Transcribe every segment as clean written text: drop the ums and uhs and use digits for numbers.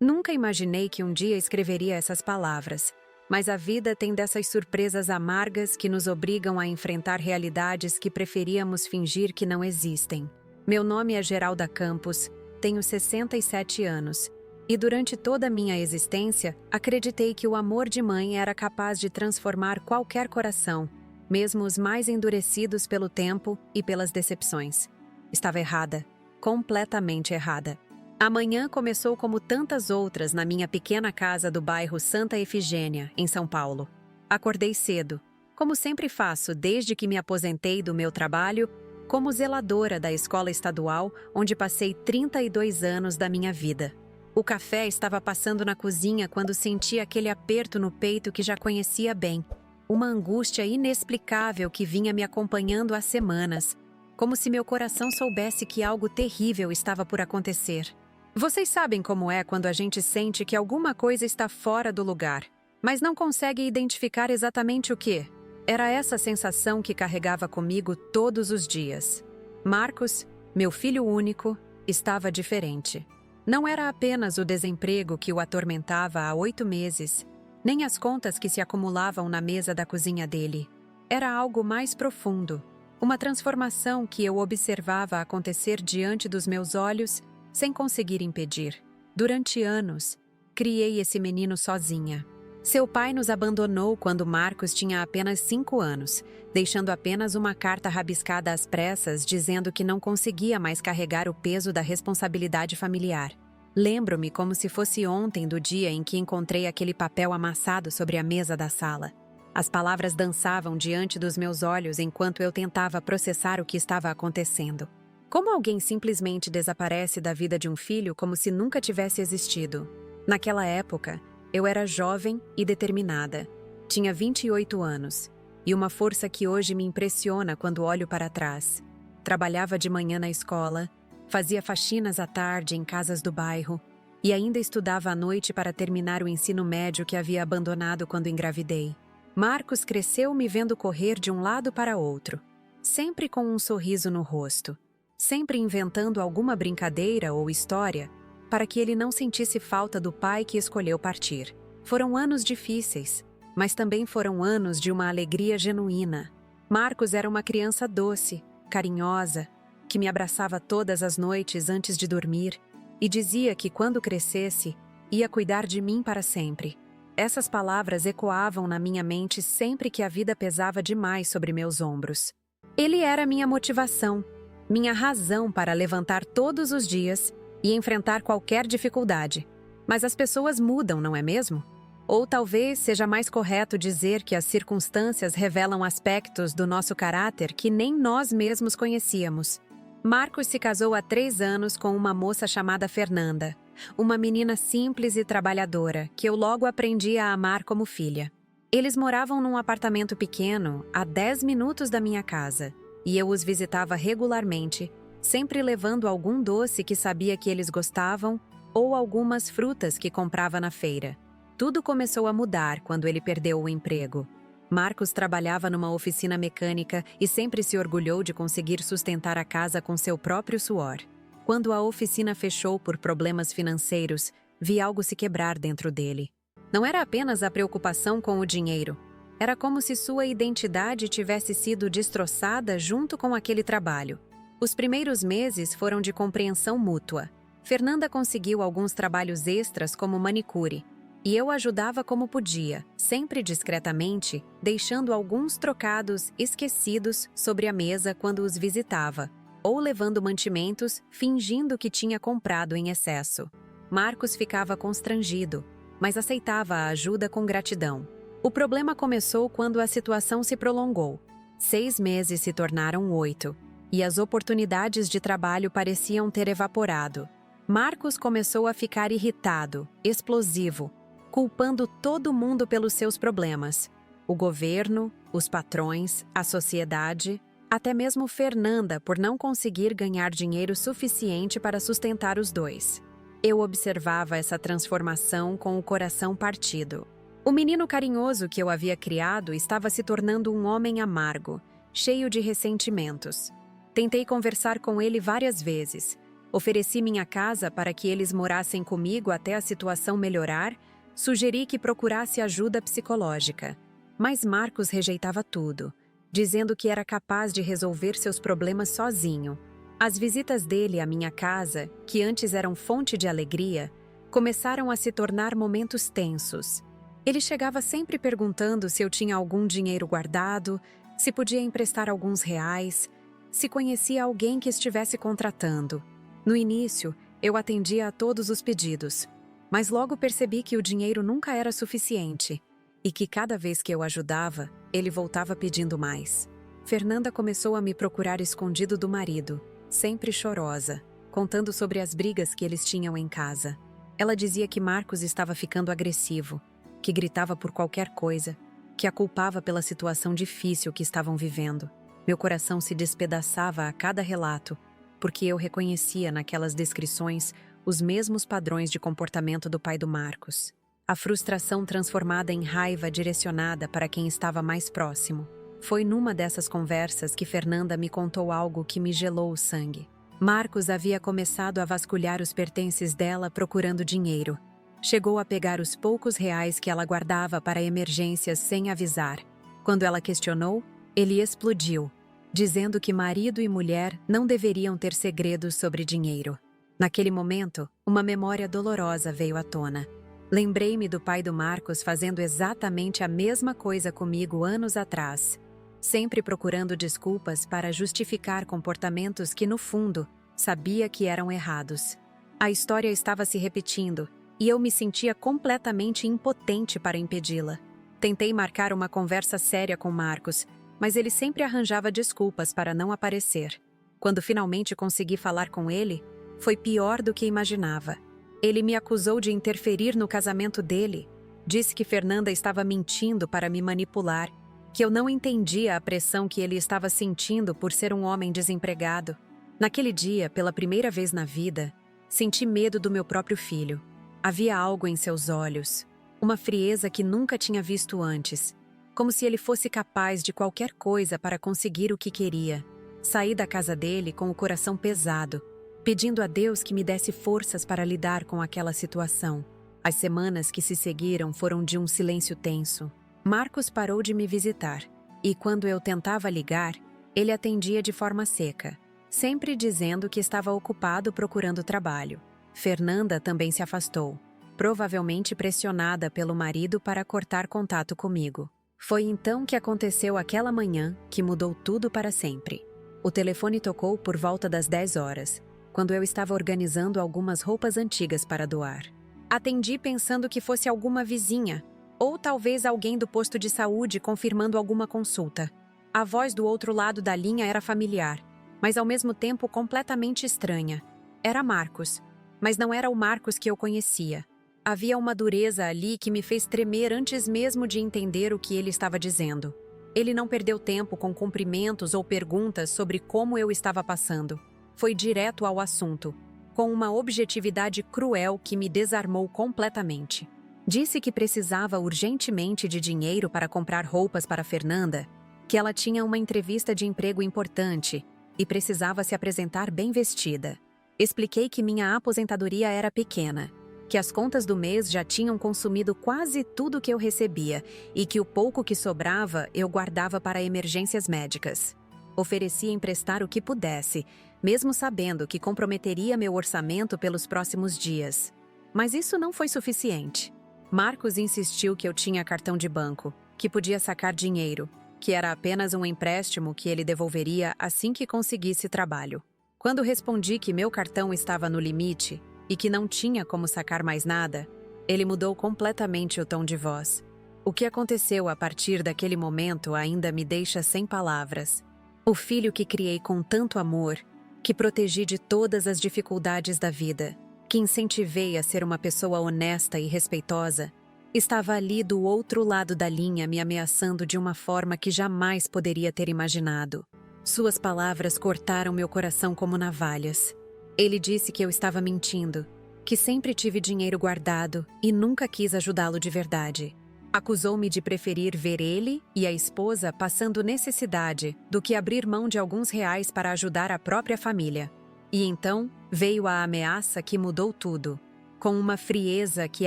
Nunca imaginei que um dia escreveria essas palavras, mas a vida tem dessas surpresas amargas que nos obrigam a enfrentar realidades que preferíamos fingir que não existem. Meu nome é Geralda Campos, tenho 67 anos, e durante toda a minha existência, acreditei que o amor de mãe era capaz de transformar qualquer coração, mesmo os mais endurecidos pelo tempo e pelas decepções. Estava errada, completamente errada. A manhã começou como tantas outras na minha pequena casa do bairro Santa Efigênia, em São Paulo. Acordei cedo, como sempre faço desde que me aposentei do meu trabalho, como zeladora da escola estadual, onde passei 32 anos da minha vida. O café estava passando na cozinha quando senti aquele aperto no peito que já conhecia bem. Uma angústia inexplicável que vinha me acompanhando há semanas, como se meu coração soubesse que algo terrível estava por acontecer. Vocês sabem como é quando a gente sente que alguma coisa está fora do lugar, mas não consegue identificar exatamente o que? Era essa sensação que carregava comigo todos os dias. Marcos, meu filho único, estava diferente. Não era apenas o desemprego que o atormentava há 8 meses, nem as contas que se acumulavam na mesa da cozinha dele. Era algo mais profundo, uma transformação que eu observava acontecer diante dos meus olhos sem conseguir impedir. Durante anos, criei esse menino sozinha. Seu pai nos abandonou quando Marcos tinha apenas 5 anos, deixando apenas uma carta rabiscada às pressas dizendo que não conseguia mais carregar o peso da responsabilidade familiar. Lembro-me como se fosse ontem do dia em que encontrei aquele papel amassado sobre a mesa da sala. As palavras dançavam diante dos meus olhos enquanto eu tentava processar o que estava acontecendo. Como alguém simplesmente desaparece da vida de um filho como se nunca tivesse existido? Naquela época, eu era jovem e determinada. Tinha 28 anos, e uma força que hoje me impressiona quando olho para trás. Trabalhava de manhã na escola, fazia faxinas à tarde em casas do bairro, e ainda estudava à noite para terminar o ensino médio que havia abandonado quando engravidei. Marcos cresceu me vendo correr de um lado para outro, sempre com um sorriso no rosto. Sempre inventando alguma brincadeira ou história para que ele não sentisse falta do pai que escolheu partir. Foram anos difíceis, mas também foram anos de uma alegria genuína. Marcos era uma criança doce, carinhosa, que me abraçava todas as noites antes de dormir e dizia que quando crescesse, ia cuidar de mim para sempre. Essas palavras ecoavam na minha mente sempre que a vida pesava demais sobre meus ombros. Ele era minha motivação, minha razão para levantar todos os dias e enfrentar qualquer dificuldade. Mas as pessoas mudam, não é mesmo? Ou talvez seja mais correto dizer que as circunstâncias revelam aspectos do nosso caráter que nem nós mesmos conhecíamos. Marcos se casou há 3 anos com uma moça chamada Fernanda, uma menina simples e trabalhadora que eu logo aprendi a amar como filha. Eles moravam num apartamento pequeno, a 10 minutos da minha casa, e eu os visitava regularmente, sempre levando algum doce que sabia que eles gostavam ou algumas frutas que comprava na feira. Tudo começou a mudar quando ele perdeu o emprego. Marcos trabalhava numa oficina mecânica e sempre se orgulhou de conseguir sustentar a casa com seu próprio suor. Quando a oficina fechou por problemas financeiros, vi algo se quebrar dentro dele. Não era apenas a preocupação com o dinheiro. Era como se sua identidade tivesse sido destroçada junto com aquele trabalho. Os primeiros meses foram de compreensão mútua. Fernanda conseguiu alguns trabalhos extras como manicure, e eu ajudava como podia, sempre discretamente, deixando alguns trocados esquecidos sobre a mesa quando os visitava, ou levando mantimentos, fingindo que tinha comprado em excesso. Marcos ficava constrangido, mas aceitava a ajuda com gratidão. O problema começou quando a situação se prolongou. 6 meses se tornaram 8, e as oportunidades de trabalho pareciam ter evaporado. Marcos começou a ficar irritado, explosivo, culpando todo mundo pelos seus problemas. O governo, os patrões, a sociedade, até mesmo Fernanda por não conseguir ganhar dinheiro suficiente para sustentar os dois. Eu observava essa transformação com o coração partido. O menino carinhoso que eu havia criado estava se tornando um homem amargo, cheio de ressentimentos. Tentei conversar com ele várias vezes, Ofereci minha casa para que eles morassem comigo até a situação melhorar, sugeri que procurasse ajuda psicológica. Mas Marcos rejeitava tudo, dizendo que era capaz de resolver seus problemas sozinho. As visitas dele à minha casa, que antes eram fonte de alegria, começaram a se tornar momentos tensos. Ele chegava sempre perguntando se eu tinha algum dinheiro guardado, se podia emprestar alguns reais, se conhecia alguém que estivesse contratando. No início, eu atendia a todos os pedidos, mas logo percebi que o dinheiro nunca era suficiente e que cada vez que eu ajudava, ele voltava pedindo mais. Fernanda começou a me procurar escondido do marido, sempre chorosa, contando sobre as brigas que eles tinham em casa. Ela dizia que Marcos estava ficando agressivo, que gritava por qualquer coisa, que a culpava pela situação difícil que estavam vivendo. Meu coração se despedaçava a cada relato, porque eu reconhecia naquelas descrições os mesmos padrões de comportamento do pai do Marcos. A frustração transformada em raiva direcionada para quem estava mais próximo. Foi numa dessas conversas que Fernanda me contou algo que me gelou o sangue. Marcos havia começado a vasculhar os pertences dela procurando dinheiro. Chegou a pegar os poucos reais que ela guardava para emergências sem avisar. Quando ela questionou, ele explodiu, dizendo que marido e mulher não deveriam ter segredos sobre dinheiro. Naquele momento, uma memória dolorosa veio à tona. Lembrei-me do pai do Marcos fazendo exatamente a mesma coisa comigo anos atrás, sempre procurando desculpas para justificar comportamentos que, no fundo, sabia que eram errados. A história estava se repetindo, e eu me sentia completamente impotente para impedi-la. Tentei marcar uma conversa séria com Marcos, mas ele sempre arranjava desculpas para não aparecer. Quando finalmente consegui falar com ele, foi pior do que imaginava. Ele me acusou de interferir no casamento dele, disse que Fernanda estava mentindo para me manipular, que eu não entendia a pressão que ele estava sentindo por ser um homem desempregado. Naquele dia, pela primeira vez na vida, senti medo do meu próprio filho. Havia algo em seus olhos, uma frieza que nunca tinha visto antes, como se ele fosse capaz de qualquer coisa para conseguir o que queria. Saí da casa dele com o coração pesado, pedindo a Deus que me desse forças para lidar com aquela situação. As semanas que se seguiram foram de um silêncio tenso. Marcos parou de me visitar, e quando eu tentava ligar, ele atendia de forma seca, sempre dizendo que estava ocupado procurando trabalho. Fernanda também se afastou, provavelmente pressionada pelo marido para cortar contato comigo. Foi então que aconteceu aquela manhã que mudou tudo para sempre. O telefone tocou por volta das 10 horas, quando eu estava organizando algumas roupas antigas para doar. Atendi pensando que fosse alguma vizinha, ou talvez alguém do posto de saúde confirmando alguma consulta. A voz do outro lado da linha era familiar, mas ao mesmo tempo completamente estranha. Era Marcos, mas não era o Marcos que eu conhecia. Havia uma dureza ali que me fez tremer antes mesmo de entender o que ele estava dizendo. Ele não perdeu tempo com cumprimentos ou perguntas sobre como eu estava passando. Foi direto ao assunto, com uma objetividade cruel que me desarmou completamente. Disse que precisava urgentemente de dinheiro para comprar roupas para Fernanda, que ela tinha uma entrevista de emprego importante e precisava se apresentar bem vestida. Expliquei que minha aposentadoria era pequena, que as contas do mês já tinham consumido quase tudo que eu recebia e que o pouco que sobrava eu guardava para emergências médicas. Ofereci emprestar o que pudesse, mesmo sabendo que comprometeria meu orçamento pelos próximos dias. Mas isso não foi suficiente. Marcos insistiu que eu tinha cartão de banco, que podia sacar dinheiro, que era apenas um empréstimo que ele devolveria assim que conseguisse trabalho. Quando respondi que meu cartão estava no limite e que não tinha como sacar mais nada, ele mudou completamente o tom de voz. O que aconteceu a partir daquele momento ainda me deixa sem palavras. O filho que criei com tanto amor, que protegi de todas as dificuldades da vida, que incentivei a ser uma pessoa honesta e respeitosa, estava ali do outro lado da linha me ameaçando de uma forma que jamais poderia ter imaginado. Suas palavras cortaram meu coração como navalhas. Ele disse que eu estava mentindo, que sempre tive dinheiro guardado e nunca quis ajudá-lo de verdade. Acusou-me de preferir ver ele e a esposa passando necessidade do que abrir mão de alguns reais para ajudar a própria família. E então veio a ameaça que mudou tudo. Com uma frieza que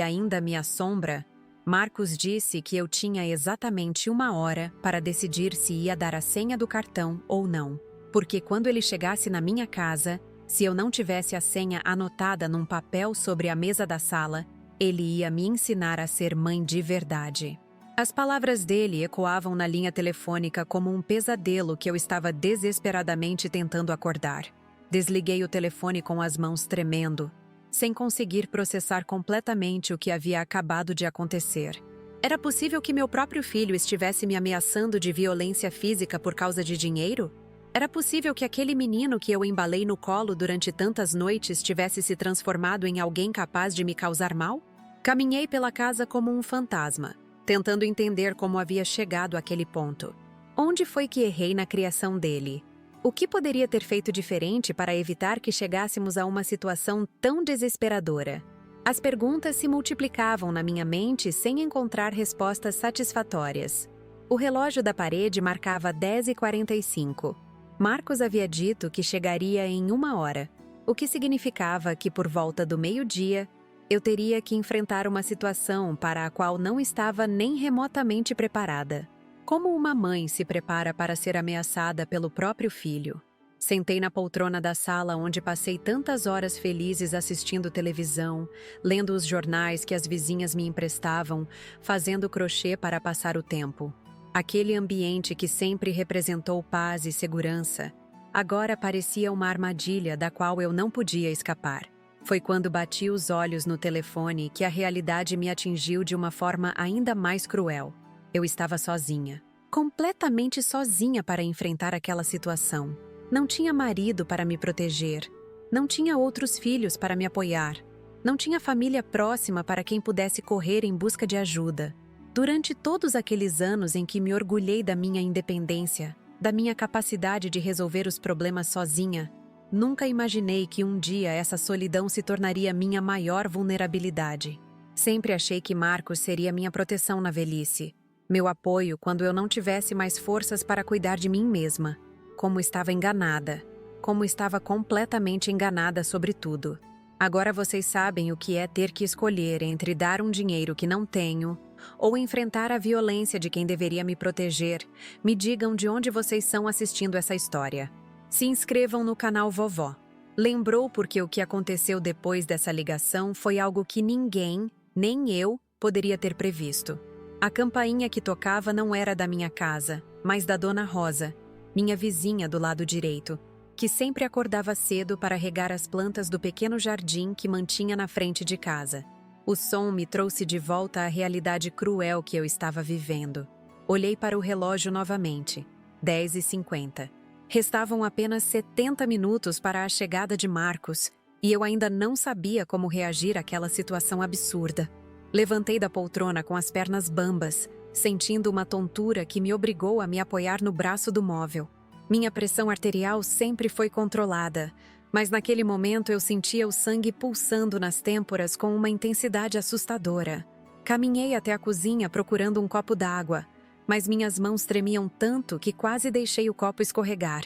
ainda me assombra, Marcos disse que eu tinha exatamente 1 hora para decidir se ia dar a senha do cartão ou não. Porque quando ele chegasse na minha casa, se eu não tivesse a senha anotada num papel sobre a mesa da sala, ele ia me ensinar a ser mãe de verdade. As palavras dele ecoavam na linha telefônica como um pesadelo que eu estava desesperadamente tentando acordar. Desliguei o telefone com as mãos tremendo, sem conseguir processar completamente o que havia acabado de acontecer. Era possível que meu próprio filho estivesse me ameaçando de violência física por causa de dinheiro? Era possível que aquele menino que eu embalei no colo durante tantas noites tivesse se transformado em alguém capaz de me causar mal? Caminhei pela casa como um fantasma, tentando entender como havia chegado àquele ponto. Onde foi que errei na criação dele? O que poderia ter feito diferente para evitar que chegássemos a uma situação tão desesperadora? As perguntas se multiplicavam na minha mente sem encontrar respostas satisfatórias. O relógio da parede marcava 10h45. Marcos havia dito que chegaria em 1 hora, o que significava que por volta do meio-dia, eu teria que enfrentar uma situação para a qual não estava nem remotamente preparada. Como uma mãe se prepara para ser ameaçada pelo próprio filho? Sentei na poltrona da sala onde passei tantas horas felizes assistindo televisão, lendo os jornais que as vizinhas me emprestavam, fazendo crochê para passar o tempo. Aquele ambiente que sempre representou paz e segurança, agora parecia uma armadilha da qual eu não podia escapar. Foi quando bati os olhos no telefone que a realidade me atingiu de uma forma ainda mais cruel. Eu estava sozinha, completamente sozinha para enfrentar aquela situação. Não tinha marido para me proteger, não tinha outros filhos para me apoiar, não tinha família próxima para quem pudesse correr em busca de ajuda. Durante todos aqueles anos em que me orgulhei da minha independência, da minha capacidade de resolver os problemas sozinha, nunca imaginei que um dia essa solidão se tornaria minha maior vulnerabilidade. Sempre achei que Marcos seria minha proteção na velhice, meu apoio quando eu não tivesse mais forças para cuidar de mim mesma. Como estava enganada, como estava completamente enganada sobre tudo. Agora vocês sabem o que é ter que escolher entre dar um dinheiro que não tenho ou enfrentar a violência de quem deveria me proteger. Me digam de onde vocês são assistindo essa história. Se inscrevam no canal Vovó. Lembrou porque o que aconteceu depois dessa ligação foi algo que ninguém, nem eu, poderia ter previsto. A campainha que tocava não era da minha casa, mas da Dona Rosa, minha vizinha do lado direito, que sempre acordava cedo para regar as plantas do pequeno jardim que mantinha na frente de casa. O som me trouxe de volta à realidade cruel que eu estava vivendo. Olhei para o relógio novamente. 10h50. Restavam apenas 70 minutos para a chegada de Marcos, e eu ainda não sabia como reagir àquela situação absurda. Levantei da poltrona com as pernas bambas, sentindo uma tontura que me obrigou a me apoiar no braço do móvel. Minha pressão arterial sempre foi controlada, mas naquele momento eu sentia o sangue pulsando nas têmporas com uma intensidade assustadora. Caminhei até a cozinha procurando um copo d'água, mas minhas mãos tremiam tanto que quase deixei o copo escorregar.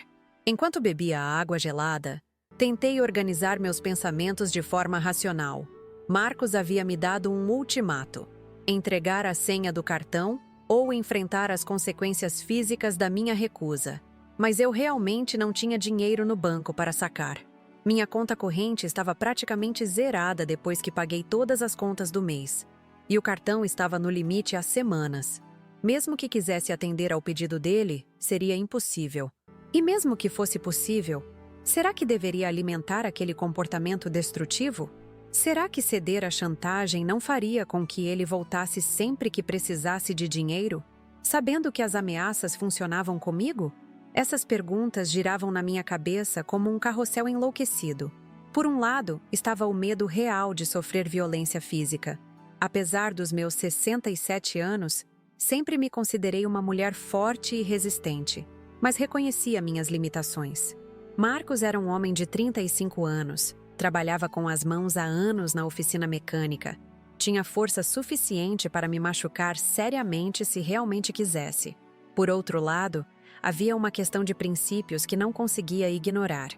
Enquanto bebia a água gelada, tentei organizar meus pensamentos de forma racional. Marcos havia me dado um ultimato: entregar a senha do cartão ou enfrentar as consequências físicas da minha recusa. Mas eu realmente não tinha dinheiro no banco para sacar. Minha conta corrente estava praticamente zerada depois que paguei todas as contas do mês. E o cartão estava no limite há semanas. Mesmo que quisesse atender ao pedido dele, seria impossível. E mesmo que fosse possível, será que deveria alimentar aquele comportamento destrutivo? Será que ceder à chantagem não faria com que ele voltasse sempre que precisasse de dinheiro, sabendo que as ameaças funcionavam comigo? Essas perguntas giravam na minha cabeça como um carrossel enlouquecido. Por um lado, estava o medo real de sofrer violência física. Apesar dos meus 67 anos, sempre me considerei uma mulher forte e resistente, mas reconhecia minhas limitações. Marcos era um homem de 35 anos, trabalhava com as mãos há anos na oficina mecânica, tinha força suficiente para me machucar seriamente se realmente quisesse. Por outro lado, havia uma questão de princípios que não conseguia ignorar.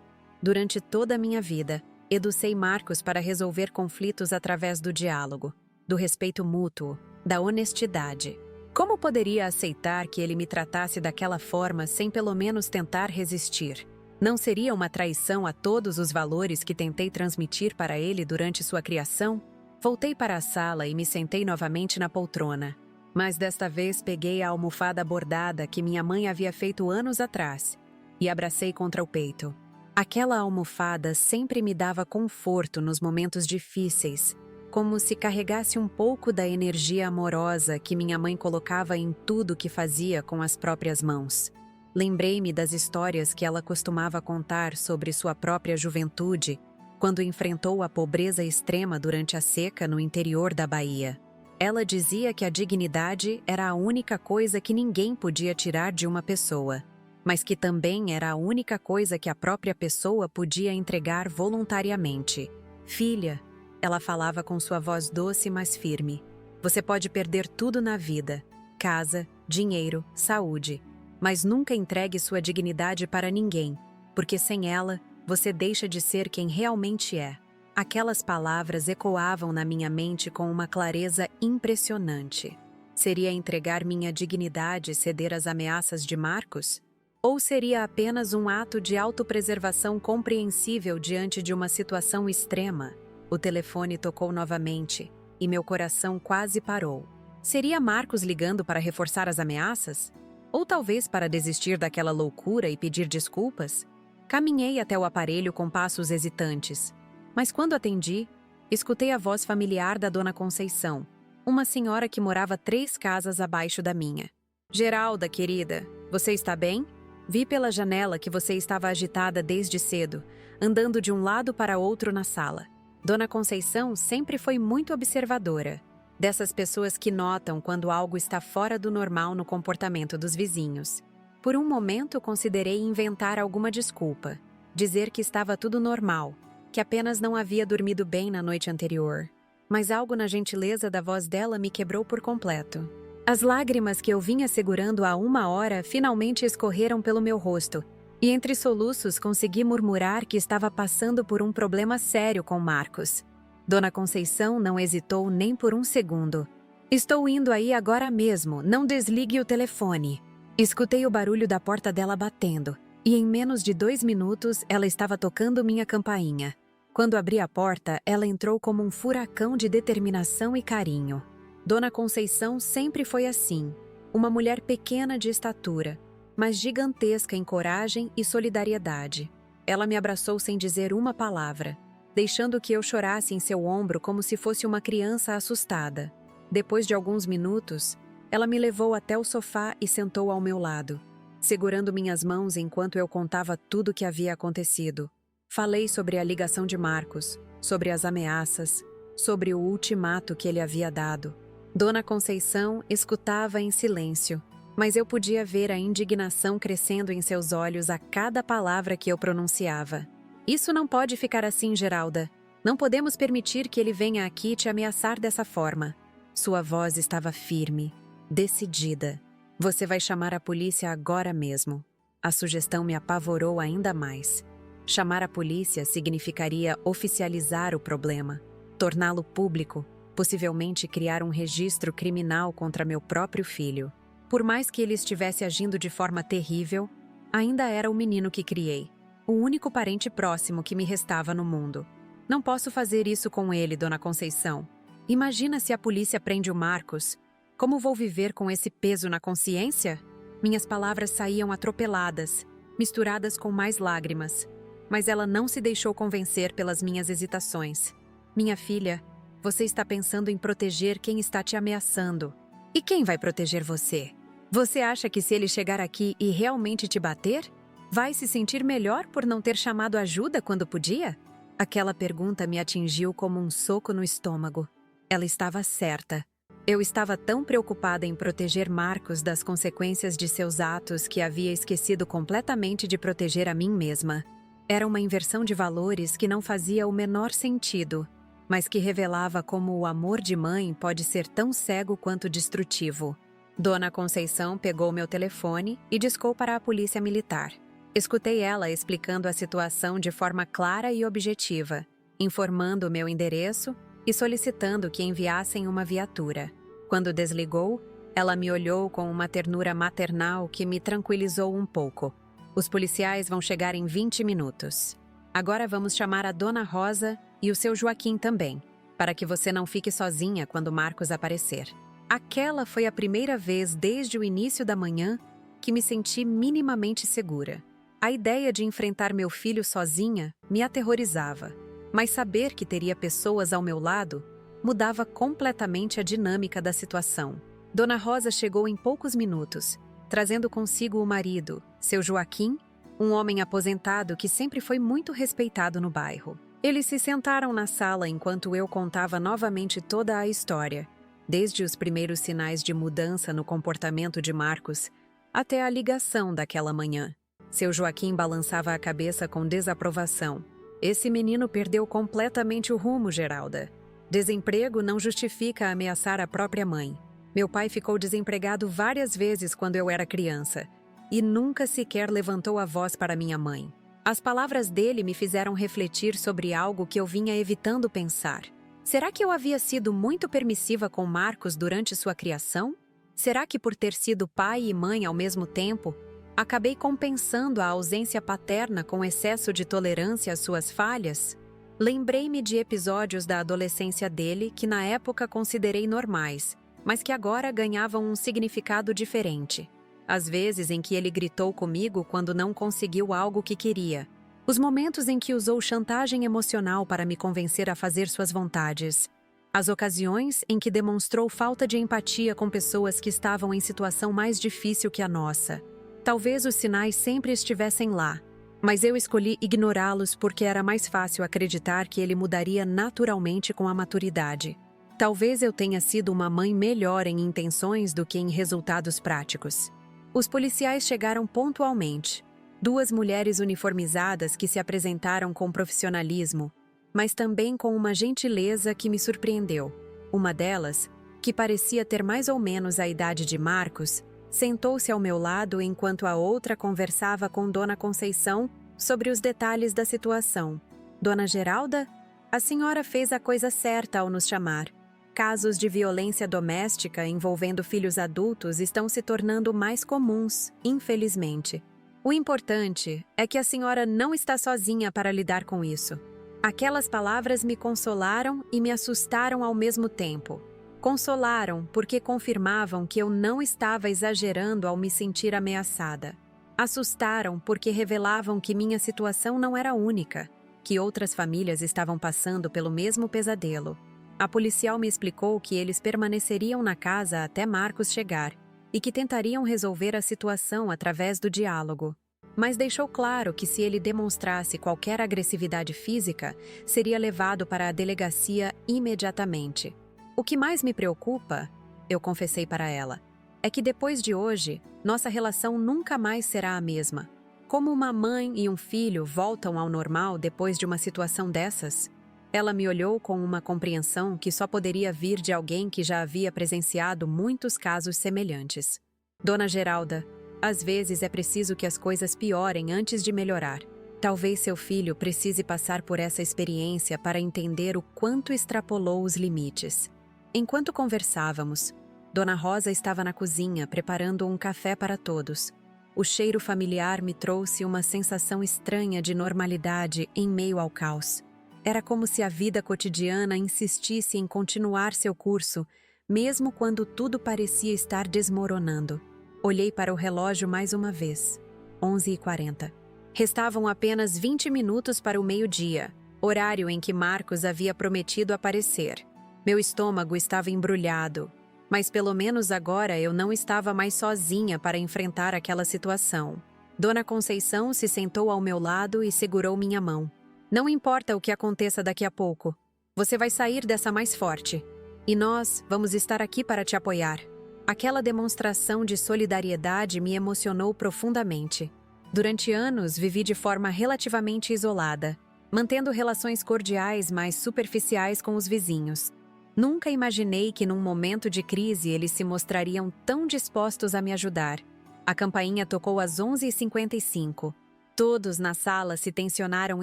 Durante toda a minha vida, educei Marcos para resolver conflitos através do diálogo, do respeito mútuo, da honestidade. Como poderia aceitar que ele me tratasse daquela forma sem pelo menos tentar resistir? Não seria uma traição a todos os valores que tentei transmitir para ele durante sua criação? Voltei para a sala e me sentei novamente na poltrona. Mas desta vez peguei a almofada bordada que minha mãe havia feito anos atrás e abracei contra o peito. Aquela almofada sempre me dava conforto nos momentos difíceis, como se carregasse um pouco da energia amorosa que minha mãe colocava em tudo que fazia com as próprias mãos. Lembrei-me das histórias que ela costumava contar sobre sua própria juventude, quando enfrentou a pobreza extrema durante a seca no interior da Bahia. Ela dizia que a dignidade era a única coisa que ninguém podia tirar de uma pessoa, mas que também era a única coisa que a própria pessoa podia entregar voluntariamente. Filha, ela falava com sua voz doce mas firme, você pode perder tudo na vida, casa, dinheiro, saúde, mas nunca entregue sua dignidade para ninguém, porque sem ela, você deixa de ser quem realmente é. Aquelas palavras ecoavam na minha mente com uma clareza impressionante. Seria entregar minha dignidade e ceder às ameaças de Marcos? Ou seria apenas um ato de autopreservação compreensível diante de uma situação extrema? O telefone tocou novamente e meu coração quase parou. Seria Marcos ligando para reforçar as ameaças? Ou talvez para desistir daquela loucura e pedir desculpas? Caminhei até o aparelho com passos hesitantes, mas quando atendi, escutei a voz familiar da Dona Conceição, uma senhora que morava 3 casas abaixo da minha. Geralda, querida, você está bem? Vi pela janela que você estava agitada desde cedo, andando de um lado para outro na sala. Dona Conceição sempre foi muito observadora, dessas pessoas que notam quando algo está fora do normal no comportamento dos vizinhos. Por um momento considerei inventar alguma desculpa, dizer que estava tudo normal, que apenas não havia dormido bem na noite anterior. Mas algo na gentileza da voz dela me quebrou por completo. As lágrimas que eu vinha segurando há 1 hora finalmente escorreram pelo meu rosto, e entre soluços consegui murmurar que estava passando por um problema sério com Marcos. Dona Conceição não hesitou nem por um segundo. Estou indo aí agora mesmo, não desligue o telefone. Escutei o barulho da porta dela batendo, e em menos de 2 minutos ela estava tocando minha campainha. Quando abri a porta, ela entrou como um furacão de determinação e carinho. Dona Conceição sempre foi assim, uma mulher pequena de estatura, mas gigantesca em coragem e solidariedade. Ela me abraçou sem dizer uma palavra, deixando que eu chorasse em seu ombro como se fosse uma criança assustada. Depois de alguns minutos, ela me levou até o sofá e sentou ao meu lado, segurando minhas mãos enquanto eu contava tudo o que havia acontecido. Falei sobre a ligação de Marcos, sobre as ameaças, sobre o ultimato que ele havia dado. Dona Conceição escutava em silêncio, mas eu podia ver a indignação crescendo em seus olhos a cada palavra que eu pronunciava. Isso não pode ficar assim, Geralda. Não podemos permitir que ele venha aqui te ameaçar dessa forma. Sua voz estava firme, decidida. Você vai chamar a polícia agora mesmo. A sugestão me apavorou ainda mais. Chamar a polícia significaria oficializar o problema, torná-lo público, possivelmente criar um registro criminal contra meu próprio filho. Por mais que ele estivesse agindo de forma terrível, ainda era o menino que criei, o único parente próximo que me restava no mundo. Não posso fazer isso com ele, Dona Conceição. Imagina se a polícia prende o Marcos. Como vou viver com esse peso na consciência? Minhas palavras saíam atropeladas, misturadas com mais lágrimas. Mas ela não se deixou convencer pelas minhas hesitações. Minha filha, você está pensando em proteger quem está te ameaçando. E quem vai proteger você? Você acha que se ele chegar aqui e realmente te bater, vai se sentir melhor por não ter chamado ajuda quando podia? Aquela pergunta me atingiu como um soco no estômago. Ela estava certa. Eu estava tão preocupada em proteger Marcos das consequências de seus atos que havia esquecido completamente de proteger a mim mesma. Era uma inversão de valores que não fazia o menor sentido, mas que revelava como o amor de mãe pode ser tão cego quanto destrutivo. Dona Conceição pegou meu telefone e discou para a polícia militar. Escutei ela explicando a situação de forma clara e objetiva, informando o meu endereço e solicitando que enviassem uma viatura. Quando desligou, ela me olhou com uma ternura maternal que me tranquilizou um pouco. Os policiais vão chegar em 20 minutos. Agora vamos chamar a Dona Rosa e o seu Joaquim também, para que você não fique sozinha quando Marcos aparecer. Aquela foi a primeira vez desde o início da manhã que me senti minimamente segura. A ideia de enfrentar meu filho sozinha me aterrorizava, mas saber que teria pessoas ao meu lado mudava completamente a dinâmica da situação. Dona Rosa chegou em poucos minutos, trazendo consigo o marido, seu Joaquim, um homem aposentado que sempre foi muito respeitado no bairro. Eles se sentaram na sala enquanto eu contava novamente toda a história, desde os primeiros sinais de mudança no comportamento de Marcos até a ligação daquela manhã. Seu Joaquim balançava a cabeça com desaprovação. Esse menino perdeu completamente o rumo, Geralda. Desemprego não justifica ameaçar a própria mãe. Meu pai ficou desempregado várias vezes quando eu era criança e nunca sequer levantou a voz para minha mãe. As palavras dele me fizeram refletir sobre algo que eu vinha evitando pensar. Será que eu havia sido muito permissiva com Marcos durante sua criação? Será que por ter sido pai e mãe ao mesmo tempo, acabei compensando a ausência paterna com excesso de tolerância às suas falhas? Lembrei-me de episódios da adolescência dele que na época considerei normais, mas que agora ganhavam um significado diferente. As vezes em que ele gritou comigo quando não conseguiu algo que queria. Os momentos em que usou chantagem emocional para me convencer a fazer suas vontades. As ocasiões em que demonstrou falta de empatia com pessoas que estavam em situação mais difícil que a nossa. Talvez os sinais sempre estivessem lá, mas eu escolhi ignorá-los porque era mais fácil acreditar que ele mudaria naturalmente com a maturidade. Talvez eu tenha sido uma mãe melhor em intenções do que em resultados práticos. Os policiais chegaram pontualmente. 2 mulheres uniformizadas que se apresentaram com profissionalismo, mas também com uma gentileza que me surpreendeu. Uma delas, que parecia ter mais ou menos a idade de Marcos, sentou-se ao meu lado enquanto a outra conversava com Dona Conceição sobre os detalhes da situação. Dona Geralda, a senhora fez a coisa certa ao nos chamar. Casos de violência doméstica envolvendo filhos adultos estão se tornando mais comuns, infelizmente. O importante é que a senhora não está sozinha para lidar com isso. Aquelas palavras me consolaram e me assustaram ao mesmo tempo. Consolaram porque confirmavam que eu não estava exagerando ao me sentir ameaçada. Assustaram porque revelavam que minha situação não era única, que outras famílias estavam passando pelo mesmo pesadelo. A policial me explicou que eles permaneceriam na casa até Marcos chegar e que tentariam resolver a situação através do diálogo. Mas deixou claro que se ele demonstrasse qualquer agressividade física, seria levado para a delegacia imediatamente. O que mais me preocupa, eu confessei para ela, é que depois de hoje, nossa relação nunca mais será a mesma. Como uma mãe e um filho voltam ao normal depois de uma situação dessas? Ela me olhou com uma compreensão que só poderia vir de alguém que já havia presenciado muitos casos semelhantes. Dona Geralda, às vezes é preciso que as coisas piorem antes de melhorar. Talvez seu filho precise passar por essa experiência para entender o quanto extrapolou os limites. Enquanto conversávamos, Dona Rosa estava na cozinha preparando um café para todos. O cheiro familiar me trouxe uma sensação estranha de normalidade em meio ao caos. Era como se a vida cotidiana insistisse em continuar seu curso, mesmo quando tudo parecia estar desmoronando. Olhei para o relógio mais uma vez. 11h40. Restavam apenas 20 minutos para o meio-dia, horário em que Marcos havia prometido aparecer. Meu estômago estava embrulhado, mas pelo menos agora eu não estava mais sozinha para enfrentar aquela situação. Dona Conceição se sentou ao meu lado e segurou minha mão. Não importa o que aconteça daqui a pouco, você vai sair dessa mais forte. E nós vamos estar aqui para te apoiar. Aquela demonstração de solidariedade me emocionou profundamente. Durante anos, vivi de forma relativamente isolada, mantendo relações cordiais mais superficiais com os vizinhos. Nunca imaginei que num momento de crise eles se mostrariam tão dispostos a me ajudar. A campainha tocou às 11h55. Todos na sala se tensionaram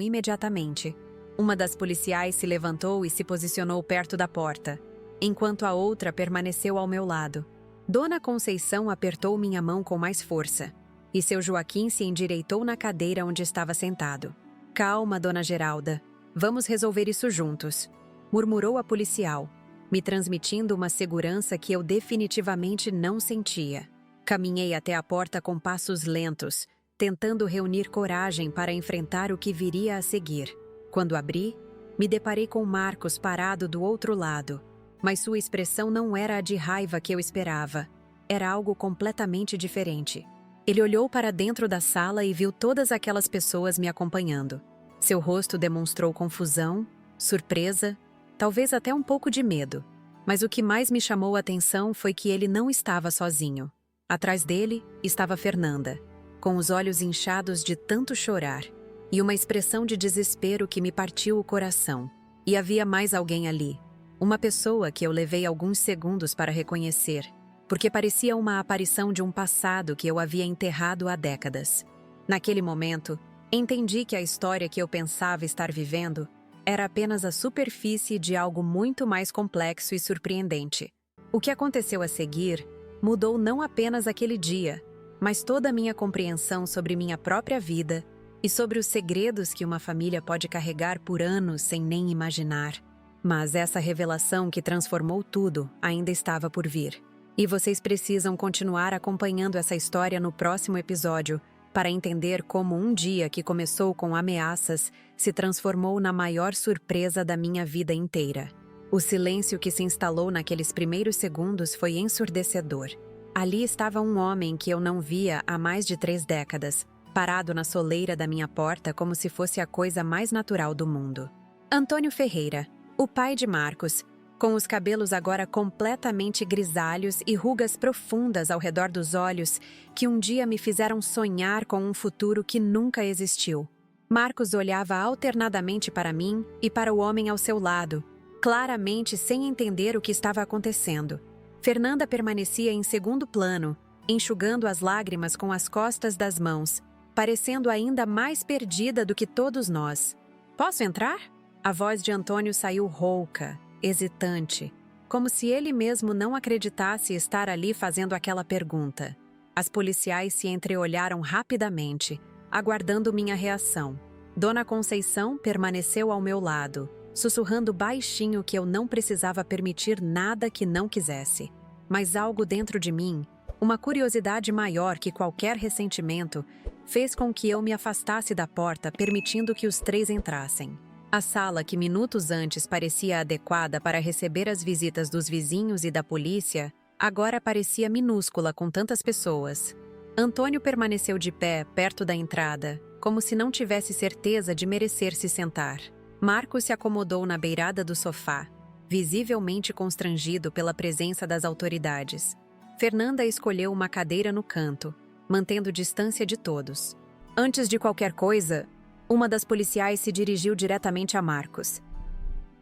imediatamente. Uma das policiais se levantou e se posicionou perto da porta, enquanto a outra permaneceu ao meu lado. Dona Conceição apertou minha mão com mais força, e seu Joaquim se endireitou na cadeira onde estava sentado. "Calma, Dona Geralda. Vamos resolver isso juntos", murmurou a policial, me transmitindo uma segurança que eu definitivamente não sentia. Caminhei até a porta com passos lentos, tentando reunir coragem para enfrentar o que viria a seguir. Quando abri, me deparei com Marcos parado do outro lado, mas sua expressão não era a de raiva que eu esperava. Era algo completamente diferente. Ele olhou para dentro da sala e viu todas aquelas pessoas me acompanhando. Seu rosto demonstrou confusão, surpresa, talvez até um pouco de medo. Mas o que mais me chamou a atenção foi que ele não estava sozinho. Atrás dele estava Fernanda, com os olhos inchados de tanto chorar, e uma expressão de desespero que me partiu o coração. E havia mais alguém ali, uma pessoa que eu levei alguns segundos para reconhecer, porque parecia uma aparição de um passado que eu havia enterrado há décadas. Naquele momento, entendi que a história que eu pensava estar vivendo era apenas a superfície de algo muito mais complexo e surpreendente. O que aconteceu a seguir mudou não apenas aquele dia, mas toda a minha compreensão sobre minha própria vida e sobre os segredos que uma família pode carregar por anos sem nem imaginar. Mas essa revelação que transformou tudo ainda estava por vir. E vocês precisam continuar acompanhando essa história no próximo episódio para entender como um dia que começou com ameaças se transformou na maior surpresa da minha vida inteira. O silêncio que se instalou naqueles primeiros segundos foi ensurdecedor. Ali estava um homem que eu não via há mais de 3 décadas, parado na soleira da minha porta como se fosse a coisa mais natural do mundo. Antônio Ferreira, o pai de Marcos, com os cabelos agora completamente grisalhos e rugas profundas ao redor dos olhos que um dia me fizeram sonhar com um futuro que nunca existiu. Marcos olhava alternadamente para mim e para o homem ao seu lado, claramente sem entender o que estava acontecendo. Fernanda permanecia em segundo plano, enxugando as lágrimas com as costas das mãos, parecendo ainda mais perdida do que todos nós. "Posso entrar?" A voz de Antônio saiu rouca, hesitante, como se ele mesmo não acreditasse estar ali fazendo aquela pergunta. As policiais se entreolharam rapidamente, aguardando minha reação. Dona Conceição permaneceu ao meu lado, sussurrando baixinho que eu não precisava permitir nada que não quisesse. Mas algo dentro de mim, uma curiosidade maior que qualquer ressentimento, fez com que eu me afastasse da porta, permitindo que os 3 entrassem. A sala, que minutos antes parecia adequada para receber as visitas dos vizinhos e da polícia, agora parecia minúscula com tantas pessoas. Antônio permaneceu de pé, perto da entrada, como se não tivesse certeza de merecer se sentar. Marcos se acomodou na beirada do sofá, visivelmente constrangido pela presença das autoridades. Fernanda escolheu uma cadeira no canto, mantendo distância de todos. Antes de qualquer coisa, uma das policiais se dirigiu diretamente a Marcos.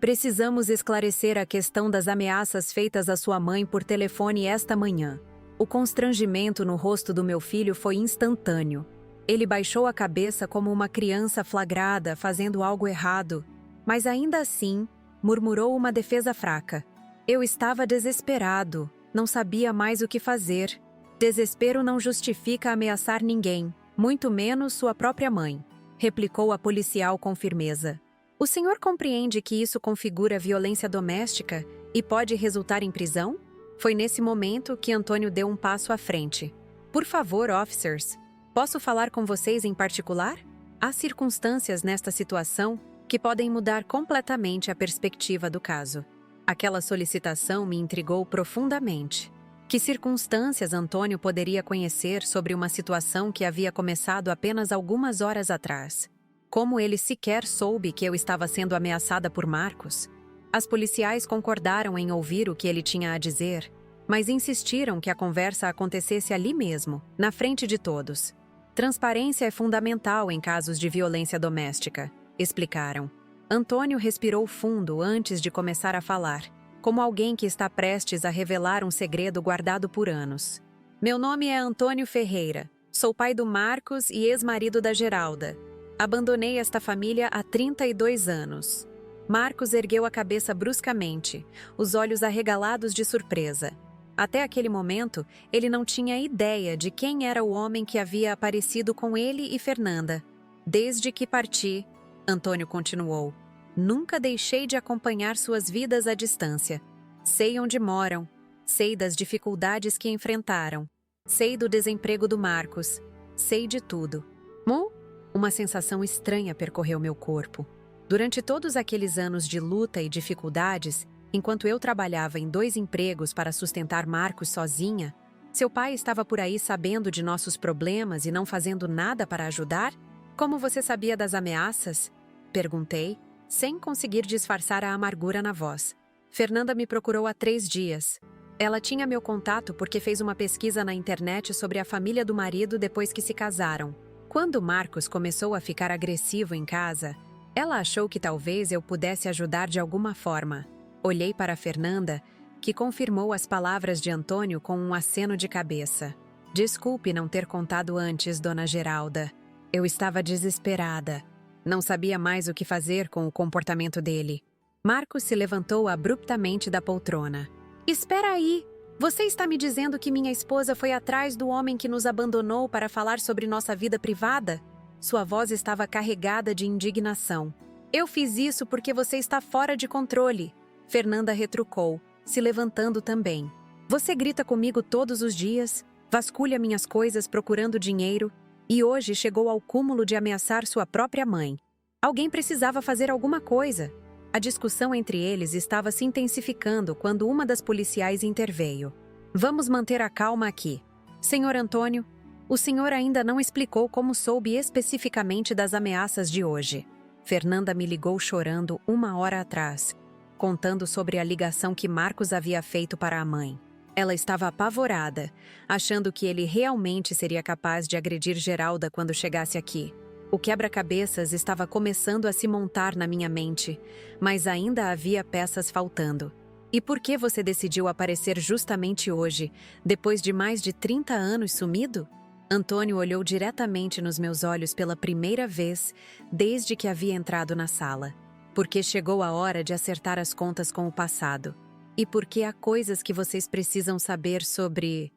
"Precisamos esclarecer a questão das ameaças feitas à sua mãe por telefone esta manhã." O constrangimento no rosto do meu filho foi instantâneo. Ele baixou a cabeça como uma criança flagrada fazendo algo errado, mas ainda assim, murmurou uma defesa fraca. Eu estava desesperado, não sabia mais o que fazer. Desespero não justifica ameaçar ninguém, muito menos sua própria mãe, replicou a policial com firmeza. O senhor compreende que isso configura violência doméstica e pode resultar em prisão? Foi nesse momento que Antônio deu um passo à frente. Por favor, officers, posso falar com vocês em particular? Há circunstâncias nesta situação que podem mudar completamente a perspectiva do caso. Aquela solicitação me intrigou profundamente. Que circunstâncias Antônio poderia conhecer sobre uma situação que havia começado apenas algumas horas atrás? Como ele sequer soube que eu estava sendo ameaçada por Marcos? As policiais concordaram em ouvir o que ele tinha a dizer, mas insistiram que a conversa acontecesse ali mesmo, na frente de todos. Transparência é fundamental em casos de violência doméstica, explicaram. Antônio respirou fundo antes de começar a falar, como alguém que está prestes a revelar um segredo guardado por anos. Meu nome é Antônio Ferreira. Sou pai do Marcos e ex-marido da Geralda. Abandonei esta família há 32 anos. Marcos ergueu a cabeça bruscamente, os olhos arregalados de surpresa. Até aquele momento, ele não tinha ideia de quem era o homem que havia aparecido com ele e Fernanda. Desde que parti, Antônio continuou, nunca deixei de acompanhar suas vidas à distância. Sei onde moram, sei das dificuldades que enfrentaram, sei do desemprego do Marcos, sei de tudo. Uma sensação estranha percorreu meu corpo. Durante todos aqueles anos de luta e dificuldades, enquanto eu trabalhava em 2 empregos para sustentar Marcos sozinha, seu pai estava por aí sabendo de nossos problemas e não fazendo nada para ajudar? Como você sabia das ameaças? Perguntei, sem conseguir disfarçar a amargura na voz. Fernanda me procurou há 3 dias. Ela tinha meu contato porque fez uma pesquisa na internet sobre a família do marido depois que se casaram. Quando Marcos começou a ficar agressivo em casa, ela achou que talvez eu pudesse ajudar de alguma forma. Olhei para Fernanda, que confirmou as palavras de Antônio com um aceno de cabeça. Desculpe não ter contado antes, dona Geralda. Eu estava desesperada. Não sabia mais o que fazer com o comportamento dele. Marcos se levantou abruptamente da poltrona. Espera aí! Você está me dizendo que minha esposa foi atrás do homem que nos abandonou para falar sobre nossa vida privada? Sua voz estava carregada de indignação. Eu fiz isso porque você está fora de controle. Fernanda retrucou, se levantando também. Você grita comigo todos os dias, vasculha minhas coisas procurando dinheiro e hoje chegou ao cúmulo de ameaçar sua própria mãe. Alguém precisava fazer alguma coisa. A discussão entre eles estava se intensificando quando uma das policiais interveio. Vamos manter a calma aqui. Senhor Antônio, o senhor ainda não explicou como soube especificamente das ameaças de hoje. Fernanda me ligou chorando 1 hora atrás, contando sobre a ligação que Marcos havia feito para a mãe. Ela estava apavorada, achando que ele realmente seria capaz de agredir Geralda quando chegasse aqui. O quebra-cabeças estava começando a se montar na minha mente, mas ainda havia peças faltando. E por que você decidiu aparecer justamente hoje, depois de mais de 30 anos sumido? Antônio olhou diretamente nos meus olhos pela primeira vez desde que havia entrado na sala. Porque chegou a hora de acertar as contas com o passado. E porque há coisas que vocês precisam saber sobre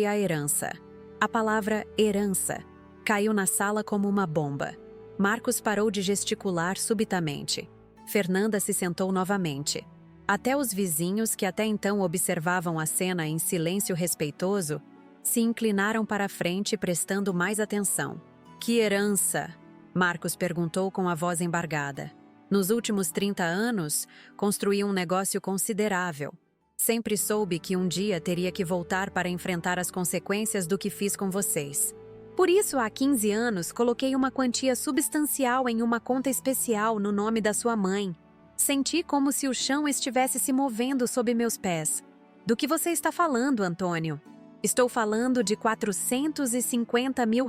a herança. A palavra herança caiu na sala como uma bomba. Marcos parou de gesticular subitamente. Fernanda se sentou novamente. Até os vizinhos, que até então observavam a cena em silêncio respeitoso, se inclinaram para a frente prestando mais atenção. Que herança? Marcos perguntou com a voz embargada. Nos últimos 30 anos, construí um negócio considerável. Sempre soube que um dia teria que voltar para enfrentar as consequências do que fiz com vocês. Por isso, há 15 anos, coloquei uma quantia substancial em uma conta especial no nome da sua mãe. Senti como se o chão estivesse se movendo sob meus pés. Do que você está falando, Antônio? Estou falando de R$ 450 mil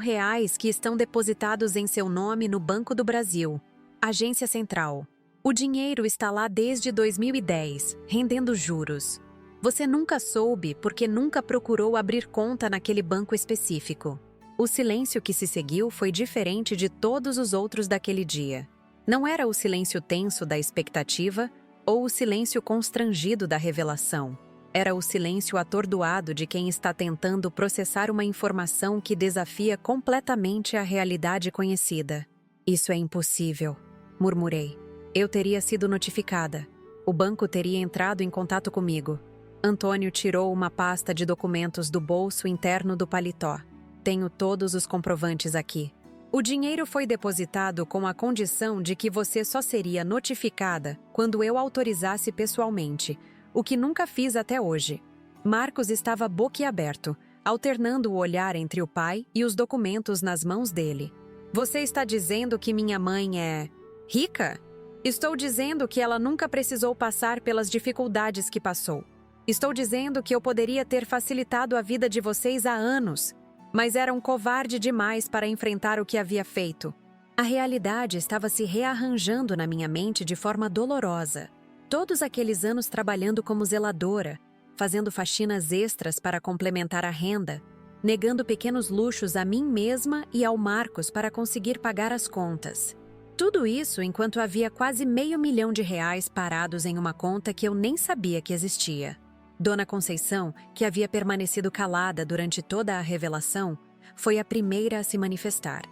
que estão depositados em seu nome no Banco do Brasil. Agência Central. O dinheiro está lá desde 2010, rendendo juros. Você nunca soube porque nunca procurou abrir conta naquele banco específico. O silêncio que se seguiu foi diferente de todos os outros daquele dia. Não era o silêncio tenso da expectativa ou o silêncio constrangido da revelação. Era o silêncio atordoado de quem está tentando processar uma informação que desafia completamente a realidade conhecida. Isso é impossível, murmurei. Eu teria sido notificada. O banco teria entrado em contato comigo. Antônio tirou uma pasta de documentos do bolso interno do paletó. Tenho todos os comprovantes aqui. O dinheiro foi depositado com a condição de que você só seria notificada quando eu autorizasse pessoalmente, o que nunca fiz até hoje. Marcos estava boquiaberto, alternando o olhar entre o pai e os documentos nas mãos dele. Você está dizendo que minha mãe é rica? Estou dizendo que ela nunca precisou passar pelas dificuldades que passou. Estou dizendo que eu poderia ter facilitado a vida de vocês há anos, mas era um covarde demais para enfrentar o que havia feito. A realidade estava se rearranjando na minha mente de forma dolorosa. Todos aqueles anos trabalhando como zeladora, fazendo faxinas extras para complementar a renda, negando pequenos luxos a mim mesma e ao Marcos para conseguir pagar as contas. Tudo isso enquanto havia quase R$ 500.000 parados em uma conta que eu nem sabia que existia. Dona Conceição, que havia permanecido calada durante toda a revelação, foi a primeira a se manifestar.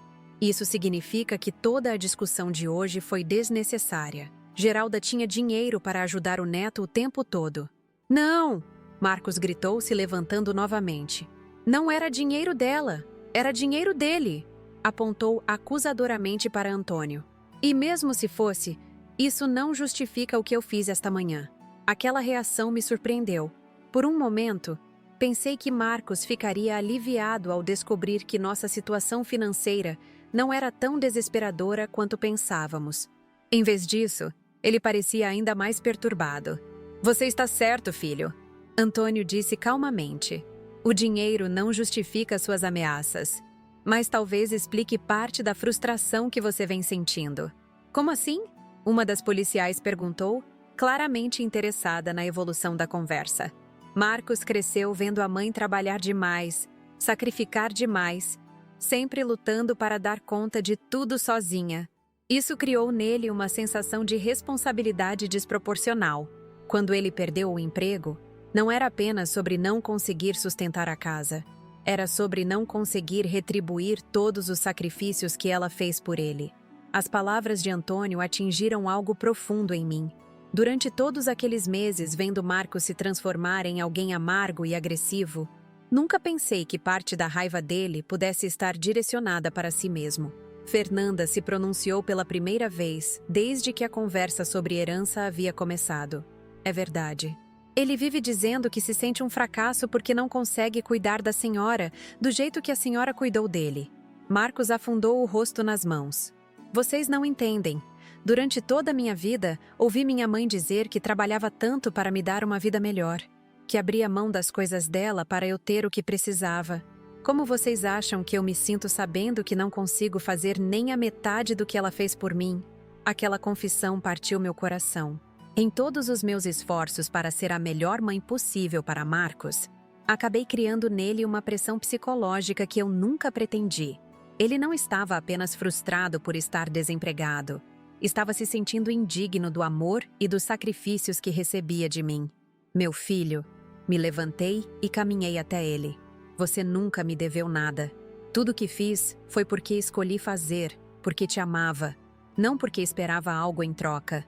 Isso significa que toda a discussão de hoje foi desnecessária. Geralda tinha dinheiro para ajudar o neto o tempo todo. Não! Marcos gritou, se levantando novamente. Não era dinheiro dela, era dinheiro dele! Apontou acusadoramente para Antônio. E mesmo se fosse, isso não justifica o que eu fiz esta manhã. Aquela reação me surpreendeu. Por um momento, pensei que Marcos ficaria aliviado ao descobrir que nossa situação financeira não era tão desesperadora quanto pensávamos. Em vez disso, ele parecia ainda mais perturbado. Você está certo, filho, Antônio disse calmamente. O dinheiro não justifica suas ameaças, mas talvez explique parte da frustração que você vem sentindo. Como assim? Uma das policiais perguntou, claramente interessada na evolução da conversa. Marcos cresceu vendo a mãe trabalhar demais, sacrificar demais, sempre lutando para dar conta de tudo sozinha. Isso criou nele uma sensação de responsabilidade desproporcional. Quando ele perdeu o emprego, não era apenas sobre não conseguir sustentar a casa. Era sobre não conseguir retribuir todos os sacrifícios que ela fez por ele. As palavras de Antônio atingiram algo profundo em mim. Durante todos aqueles meses vendo Marcos se transformar em alguém amargo e agressivo, nunca pensei que parte da raiva dele pudesse estar direcionada para si mesmo. Fernanda se pronunciou pela primeira vez desde que a conversa sobre herança havia começado. É verdade. Ele vive dizendo que se sente um fracasso porque não consegue cuidar da senhora do jeito que a senhora cuidou dele. Marcos afundou o rosto nas mãos. Vocês não entendem. Durante toda a minha vida, ouvi minha mãe dizer que trabalhava tanto para me dar uma vida melhor, que abria mão das coisas dela para eu ter o que precisava. Como vocês acham que eu me sinto sabendo que não consigo fazer nem a metade do que ela fez por mim? Aquela confissão partiu meu coração. Em todos os meus esforços para ser a melhor mãe possível para Marcos, acabei criando nele uma pressão psicológica que eu nunca pretendi. Ele não estava apenas frustrado por estar desempregado. Estava se sentindo indigno do amor e dos sacrifícios que recebia de mim. Meu filho, me levantei e caminhei até ele. Você nunca me deveu nada. Tudo o que fiz foi porque escolhi fazer, porque te amava, não porque esperava algo em troca.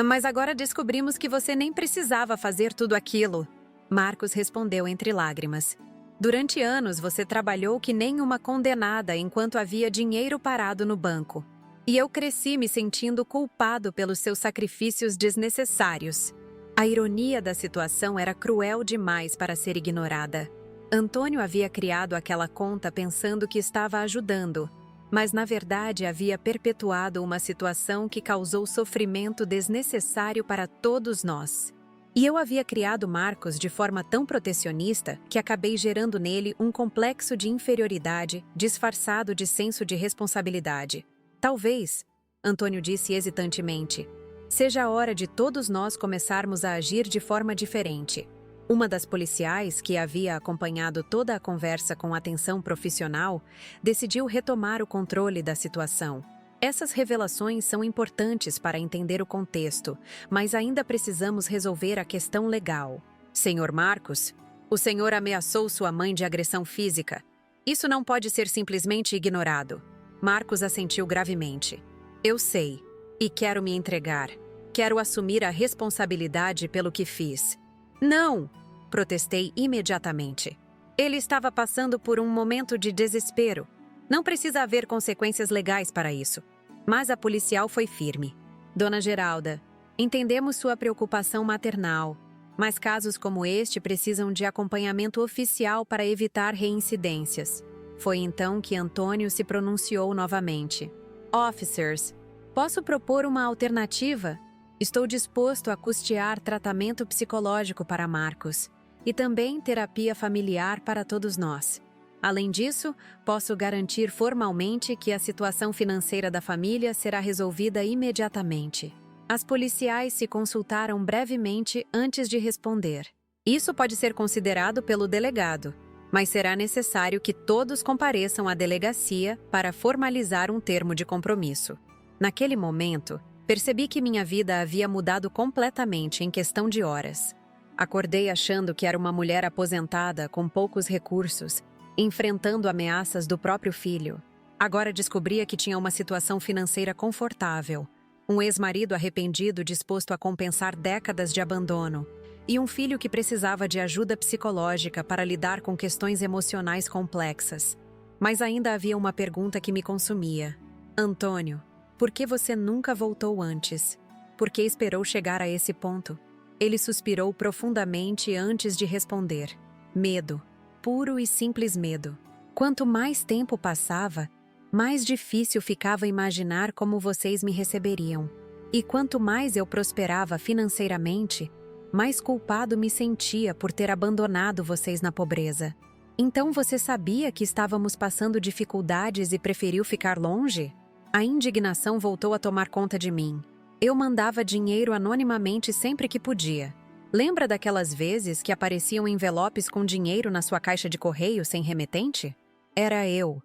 Mas agora descobrimos que você nem precisava fazer tudo aquilo. Marcos respondeu entre lágrimas. Durante anos você trabalhou que nem uma condenada enquanto havia dinheiro parado no banco. E eu cresci me sentindo culpado pelos seus sacrifícios desnecessários. A ironia da situação era cruel demais para ser ignorada. Antônio havia criado aquela conta pensando que estava ajudando, mas na verdade havia perpetuado uma situação que causou sofrimento desnecessário para todos nós. E eu havia criado Marcos de forma tão protecionista que acabei gerando nele um complexo de inferioridade disfarçado de senso de responsabilidade. Talvez, Antônio disse hesitantemente, seja a hora de todos nós começarmos a agir de forma diferente. Uma das policiais, que havia acompanhado toda a conversa com atenção profissional, decidiu retomar o controle da situação. Essas revelações são importantes para entender o contexto, mas ainda precisamos resolver a questão legal. Senhor Marcos, o senhor ameaçou sua mãe de agressão física. Isso não pode ser simplesmente ignorado. Marcos assentiu gravemente. Eu sei, e quero me entregar. Quero assumir a responsabilidade pelo que fiz. Não! Protestei imediatamente. Ele estava passando por um momento de desespero. Não precisa haver consequências legais para isso. Mas a policial foi firme. Dona Geralda, entendemos sua preocupação maternal, mas casos como este precisam de acompanhamento oficial para evitar reincidências. Foi então que Antônio se pronunciou novamente. Officers, posso propor uma alternativa? Estou disposto a custear tratamento psicológico para Marcos e também terapia familiar para todos nós. Além disso, posso garantir formalmente que a situação financeira da família será resolvida imediatamente. As policiais se consultaram brevemente antes de responder. Isso pode ser considerado pelo delegado. mas será necessário que todos compareçam à delegacia para formalizar um termo de compromisso. Naquele momento, percebi que minha vida havia mudado completamente em questão de horas. Acordei achando que era uma mulher aposentada com poucos recursos, enfrentando ameaças do próprio filho. Agora descobria que tinha uma situação financeira confortável, um ex-marido arrependido disposto a compensar décadas de abandono, e um filho que precisava de ajuda psicológica para lidar com questões emocionais complexas. Mas ainda havia uma pergunta que me consumia. Antônio, por que você nunca voltou antes? Por que esperou chegar a esse ponto? Ele suspirou profundamente antes de responder. Medo. Puro e simples medo. Quanto mais tempo passava, mais difícil ficava imaginar como vocês me receberiam. E quanto mais eu prosperava financeiramente, mais culpado me sentia por ter abandonado vocês na pobreza. Então você sabia que estávamos passando dificuldades e preferiu ficar longe? A indignação voltou a tomar conta de mim. Eu mandava dinheiro anonimamente sempre que podia. Lembra daquelas vezes que apareciam envelopes com dinheiro na sua caixa de correio sem remetente? Era eu.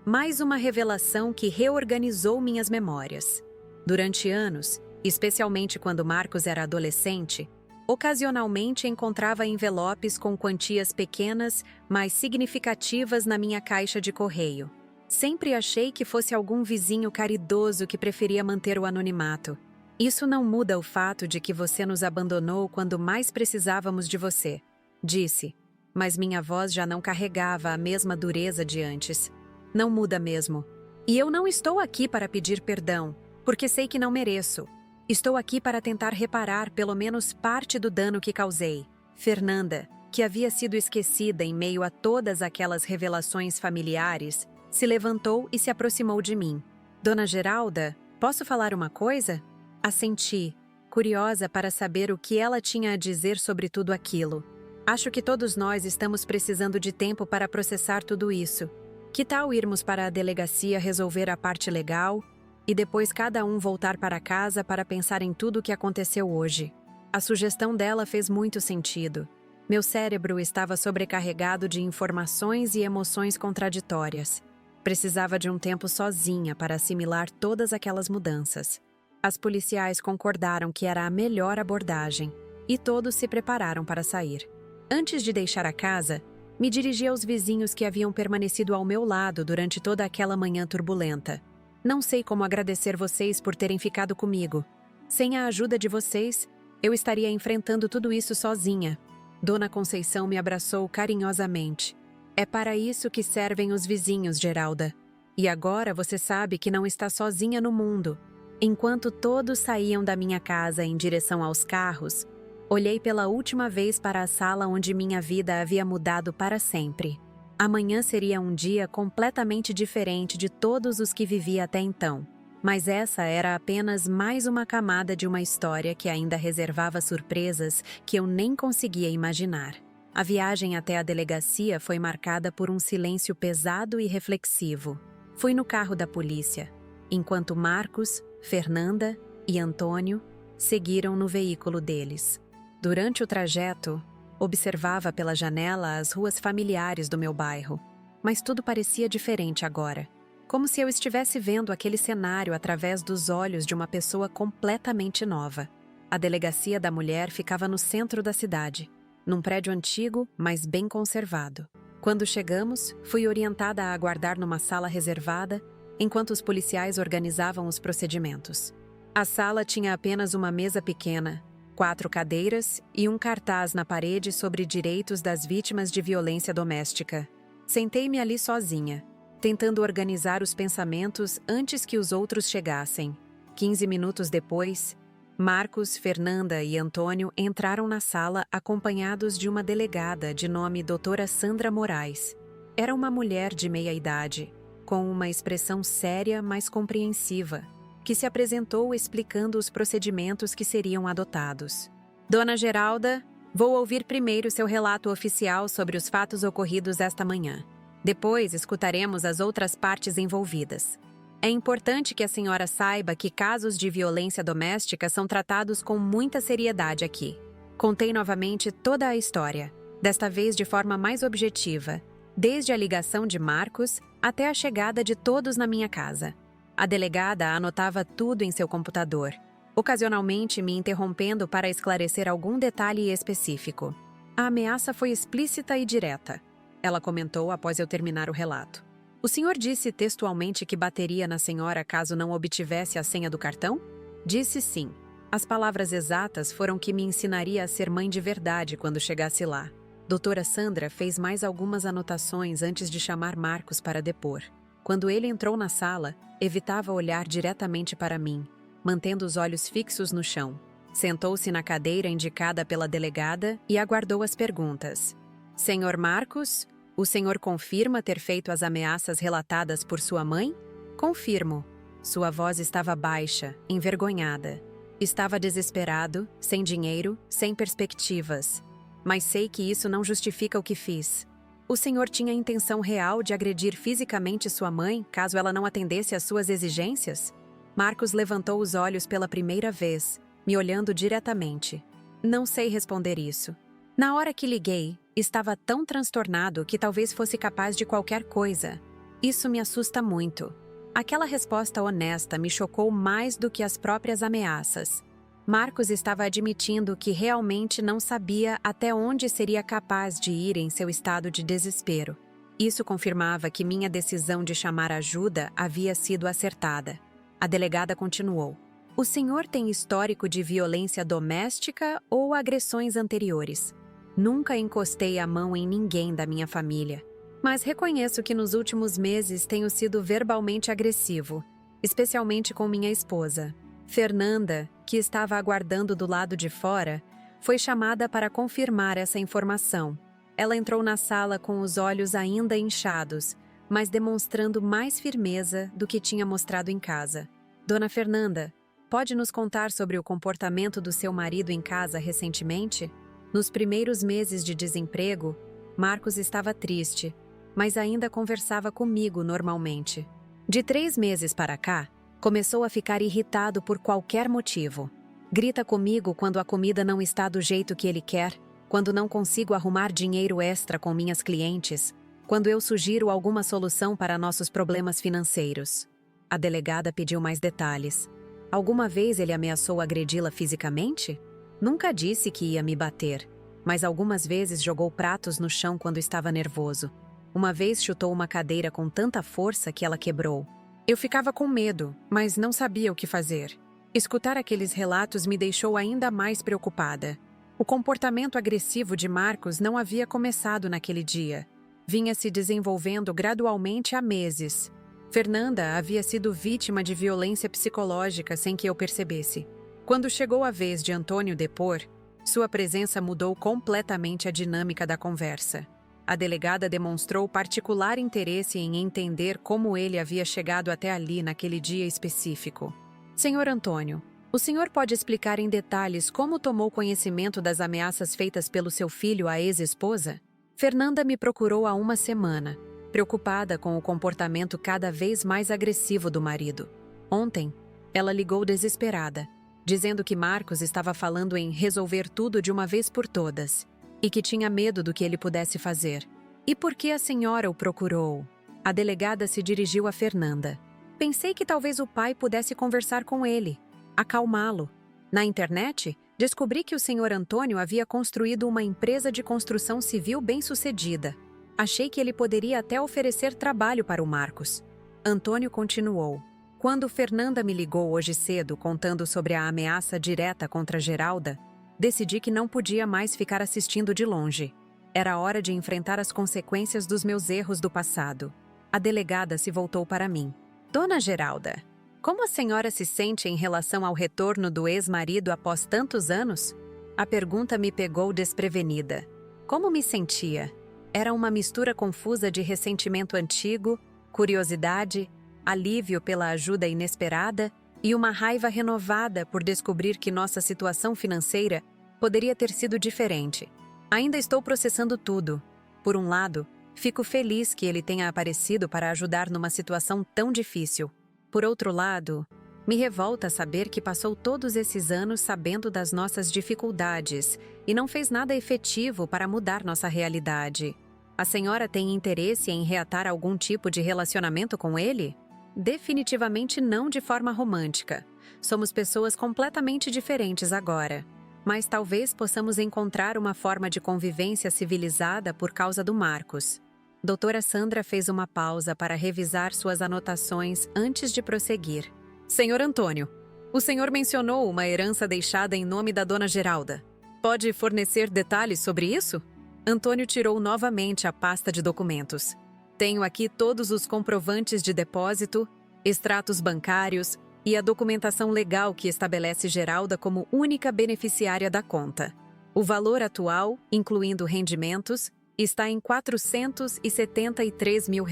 Mais uma revelação que reorganizou minhas memórias. Durante anos, especialmente quando Marcos era adolescente, ocasionalmente encontrava envelopes com quantias pequenas, mas significativas na minha caixa de correio. Sempre achei que fosse algum vizinho caridoso que preferia manter o anonimato. Isso não muda o fato de que você nos abandonou quando mais precisávamos de você, disse, mas minha voz já não carregava a mesma dureza de antes. Não muda mesmo. E eu não estou aqui para pedir perdão, porque sei que não mereço. Estou aqui para tentar reparar pelo menos parte do dano que causei. Fernanda, que havia sido esquecida em meio a todas aquelas revelações familiares, se levantou e se aproximou de mim. Dona Geralda, posso falar uma coisa? Assenti, curiosa para saber o que ela tinha a dizer sobre tudo aquilo. Acho que todos nós estamos precisando de tempo para processar tudo isso. Que tal irmos para a delegacia resolver a parte legal e depois cada um voltar para casa para pensar em tudo o que aconteceu hoje? A sugestão dela fez muito sentido. Meu cérebro estava sobrecarregado de informações e emoções contraditórias. Precisava de um tempo sozinha para assimilar todas aquelas mudanças. As policiais concordaram que era a melhor abordagem e todos se prepararam para sair. Antes de deixar a casa, me dirigi aos vizinhos que haviam permanecido ao meu lado durante toda aquela manhã turbulenta. Não sei como agradecer vocês por terem ficado comigo. Sem a ajuda de vocês, eu estaria enfrentando tudo isso sozinha. Dona Conceição me abraçou carinhosamente. É para isso que servem os vizinhos, Geralda. E agora você sabe que não está sozinha no mundo. Enquanto todos saíam da minha casa em direção aos carros, olhei pela última vez para a sala onde minha vida havia mudado para sempre. Amanhã seria um dia completamente diferente de todos os que vivi até então. Mas essa era apenas mais uma camada de uma história que ainda reservava surpresas que eu nem conseguia imaginar. A viagem até a delegacia foi marcada por um silêncio pesado e reflexivo. Fui no carro da polícia, enquanto Marcos, Fernanda e Antônio seguiram no veículo deles. Durante o trajeto, observava pela janela as ruas familiares do meu bairro, mas tudo parecia diferente agora, como se eu estivesse vendo aquele cenário através dos olhos de uma pessoa completamente nova. A delegacia da mulher ficava no centro da cidade, num prédio antigo, mas bem conservado. Quando chegamos, fui orientada a aguardar numa sala reservada, enquanto os policiais organizavam os procedimentos. A sala tinha apenas uma mesa pequena, 4 cadeiras e um cartaz na parede sobre direitos das vítimas de violência doméstica. Sentei-me ali sozinha, tentando organizar os pensamentos antes que os outros chegassem. 15 minutos depois, Marcos, Fernanda e Antônio entraram na sala acompanhados de uma delegada de nome Doutora Sandra Moraes. Era uma mulher de meia idade, com uma expressão séria, mas compreensiva, que se apresentou explicando os procedimentos que seriam adotados. Dona Geralda, vou ouvir primeiro seu relato oficial sobre os fatos ocorridos esta manhã. Depois escutaremos as outras partes envolvidas. É importante que a senhora saiba que casos de violência doméstica são tratados com muita seriedade aqui. Contei novamente toda a história. desta vez de forma mais objetiva, desde a ligação de Marcos até a chegada de todos na minha casa. A delegada anotava tudo em seu computador, ocasionalmente me interrompendo para esclarecer algum detalhe específico. A ameaça foi explícita e direta, ela comentou após eu terminar o relato. O senhor disse textualmente que bateria na senhora caso não obtivesse a senha do cartão? Disse sim. As palavras exatas foram que me ensinaria a ser mãe de verdade quando chegasse lá. Doutora Sandra fez mais algumas anotações antes de chamar Marcos para depor. Quando ele entrou na sala, evitava olhar diretamente para mim, mantendo os olhos fixos no chão. Sentou-se na cadeira indicada pela delegada e aguardou as perguntas. Senhor Marcos, o senhor confirma ter feito as ameaças relatadas por sua mãe? Confirmo. Sua voz estava baixa, envergonhada. Estava desesperado, sem dinheiro, sem perspectivas. Mas sei que isso não justifica o que fiz. O senhor tinha a intenção real de agredir fisicamente sua mãe, caso ela não atendesse às suas exigências? Marcos levantou os olhos pela primeira vez, me olhando diretamente. Não sei responder isso. Na hora que liguei, estava tão transtornado que talvez fosse capaz de qualquer coisa. Isso me assusta muito. Aquela resposta honesta me chocou mais do que as próprias ameaças. Marcos estava admitindo que realmente não sabia até onde seria capaz de ir em seu estado de desespero. Isso confirmava que minha decisão de chamar ajuda havia sido acertada. A delegada continuou. O senhor tem histórico de violência doméstica ou agressões anteriores? Nunca encostei a mão em ninguém da minha família, mas reconheço que nos últimos meses tenho sido verbalmente agressivo, especialmente com minha esposa. Fernanda, que estava aguardando do lado de fora, foi chamada para confirmar essa informação. Ela entrou na sala com os olhos ainda inchados, mas demonstrando mais firmeza do que tinha mostrado em casa. Dona Fernanda, pode nos contar sobre o comportamento do seu marido em casa recentemente? Nos primeiros meses de desemprego, Marcos estava triste, mas ainda conversava comigo normalmente. De 3 meses para cá, começou a ficar irritado por qualquer motivo. Grita comigo quando a comida não está do jeito que ele quer, quando não consigo arrumar dinheiro extra com minhas clientes, quando eu sugiro alguma solução para nossos problemas financeiros. A delegada pediu mais detalhes. Alguma vez ele ameaçou agredi-la fisicamente? Nunca disse que ia me bater, mas algumas vezes jogou pratos no chão quando estava nervoso. Uma vez chutou uma cadeira com tanta força que ela quebrou. Eu ficava com medo, mas não sabia o que fazer. Escutar aqueles relatos me deixou ainda mais preocupada. O comportamento agressivo de Marcos não havia começado naquele dia. Vinha se desenvolvendo gradualmente há meses. Fernanda havia sido vítima de violência psicológica sem que eu percebesse. Quando chegou a vez de Antônio depor, sua presença mudou completamente a dinâmica da conversa. A delegada demonstrou particular interesse em entender como ele havia chegado até ali naquele dia específico. Senhor Antônio, o senhor pode explicar em detalhes como tomou conhecimento das ameaças feitas pelo seu filho à ex-esposa? Fernanda me procurou há uma semana, preocupada com o comportamento cada vez mais agressivo do marido. Ontem, ela ligou desesperada, dizendo que Marcos estava falando em resolver tudo de uma vez por todas e que tinha medo do que ele pudesse fazer. E por que a senhora o procurou? A delegada se dirigiu a Fernanda. Pensei que talvez o pai pudesse conversar com ele, acalmá-lo. Na internet, descobri que o senhor Antônio havia construído uma empresa de construção civil bem-sucedida. Achei que ele poderia até oferecer trabalho para o Marcos. Antônio continuou. Quando Fernanda me ligou hoje cedo contando sobre a ameaça direta contra Geralda, decidi que não podia mais ficar assistindo de longe. Era hora de enfrentar as consequências dos meus erros do passado. A delegada se voltou para mim. Dona Geralda, como a senhora se sente em relação ao retorno do ex-marido após tantos anos? A pergunta me pegou desprevenida. Como me sentia? Era uma mistura confusa de ressentimento antigo, curiosidade, alívio pela ajuda inesperada e uma raiva renovada por descobrir que nossa situação financeira poderia ter sido diferente. Ainda estou processando tudo. Por um lado, fico feliz que ele tenha aparecido para ajudar numa situação tão difícil. Por outro lado, Me revolta saber que passou todos esses anos sabendo das nossas dificuldades e não fez nada efetivo para mudar nossa realidade. A senhora tem interesse em reatar algum tipo de relacionamento com ele? Definitivamente não de forma romântica. Somos pessoas completamente diferentes agora. Mas talvez possamos encontrar uma forma de convivência civilizada por causa do Marcos. Doutora Sandra fez uma pausa para revisar suas anotações antes de prosseguir. Senhor Antônio, o senhor mencionou uma herança deixada em nome da dona Geralda. Pode fornecer detalhes sobre isso? Antônio tirou novamente a pasta de documentos. Tenho aqui todos os comprovantes de depósito, extratos bancários e a documentação legal que estabelece Geralda como única beneficiária da conta. O valor atual, incluindo rendimentos, está em R$ 473 mil.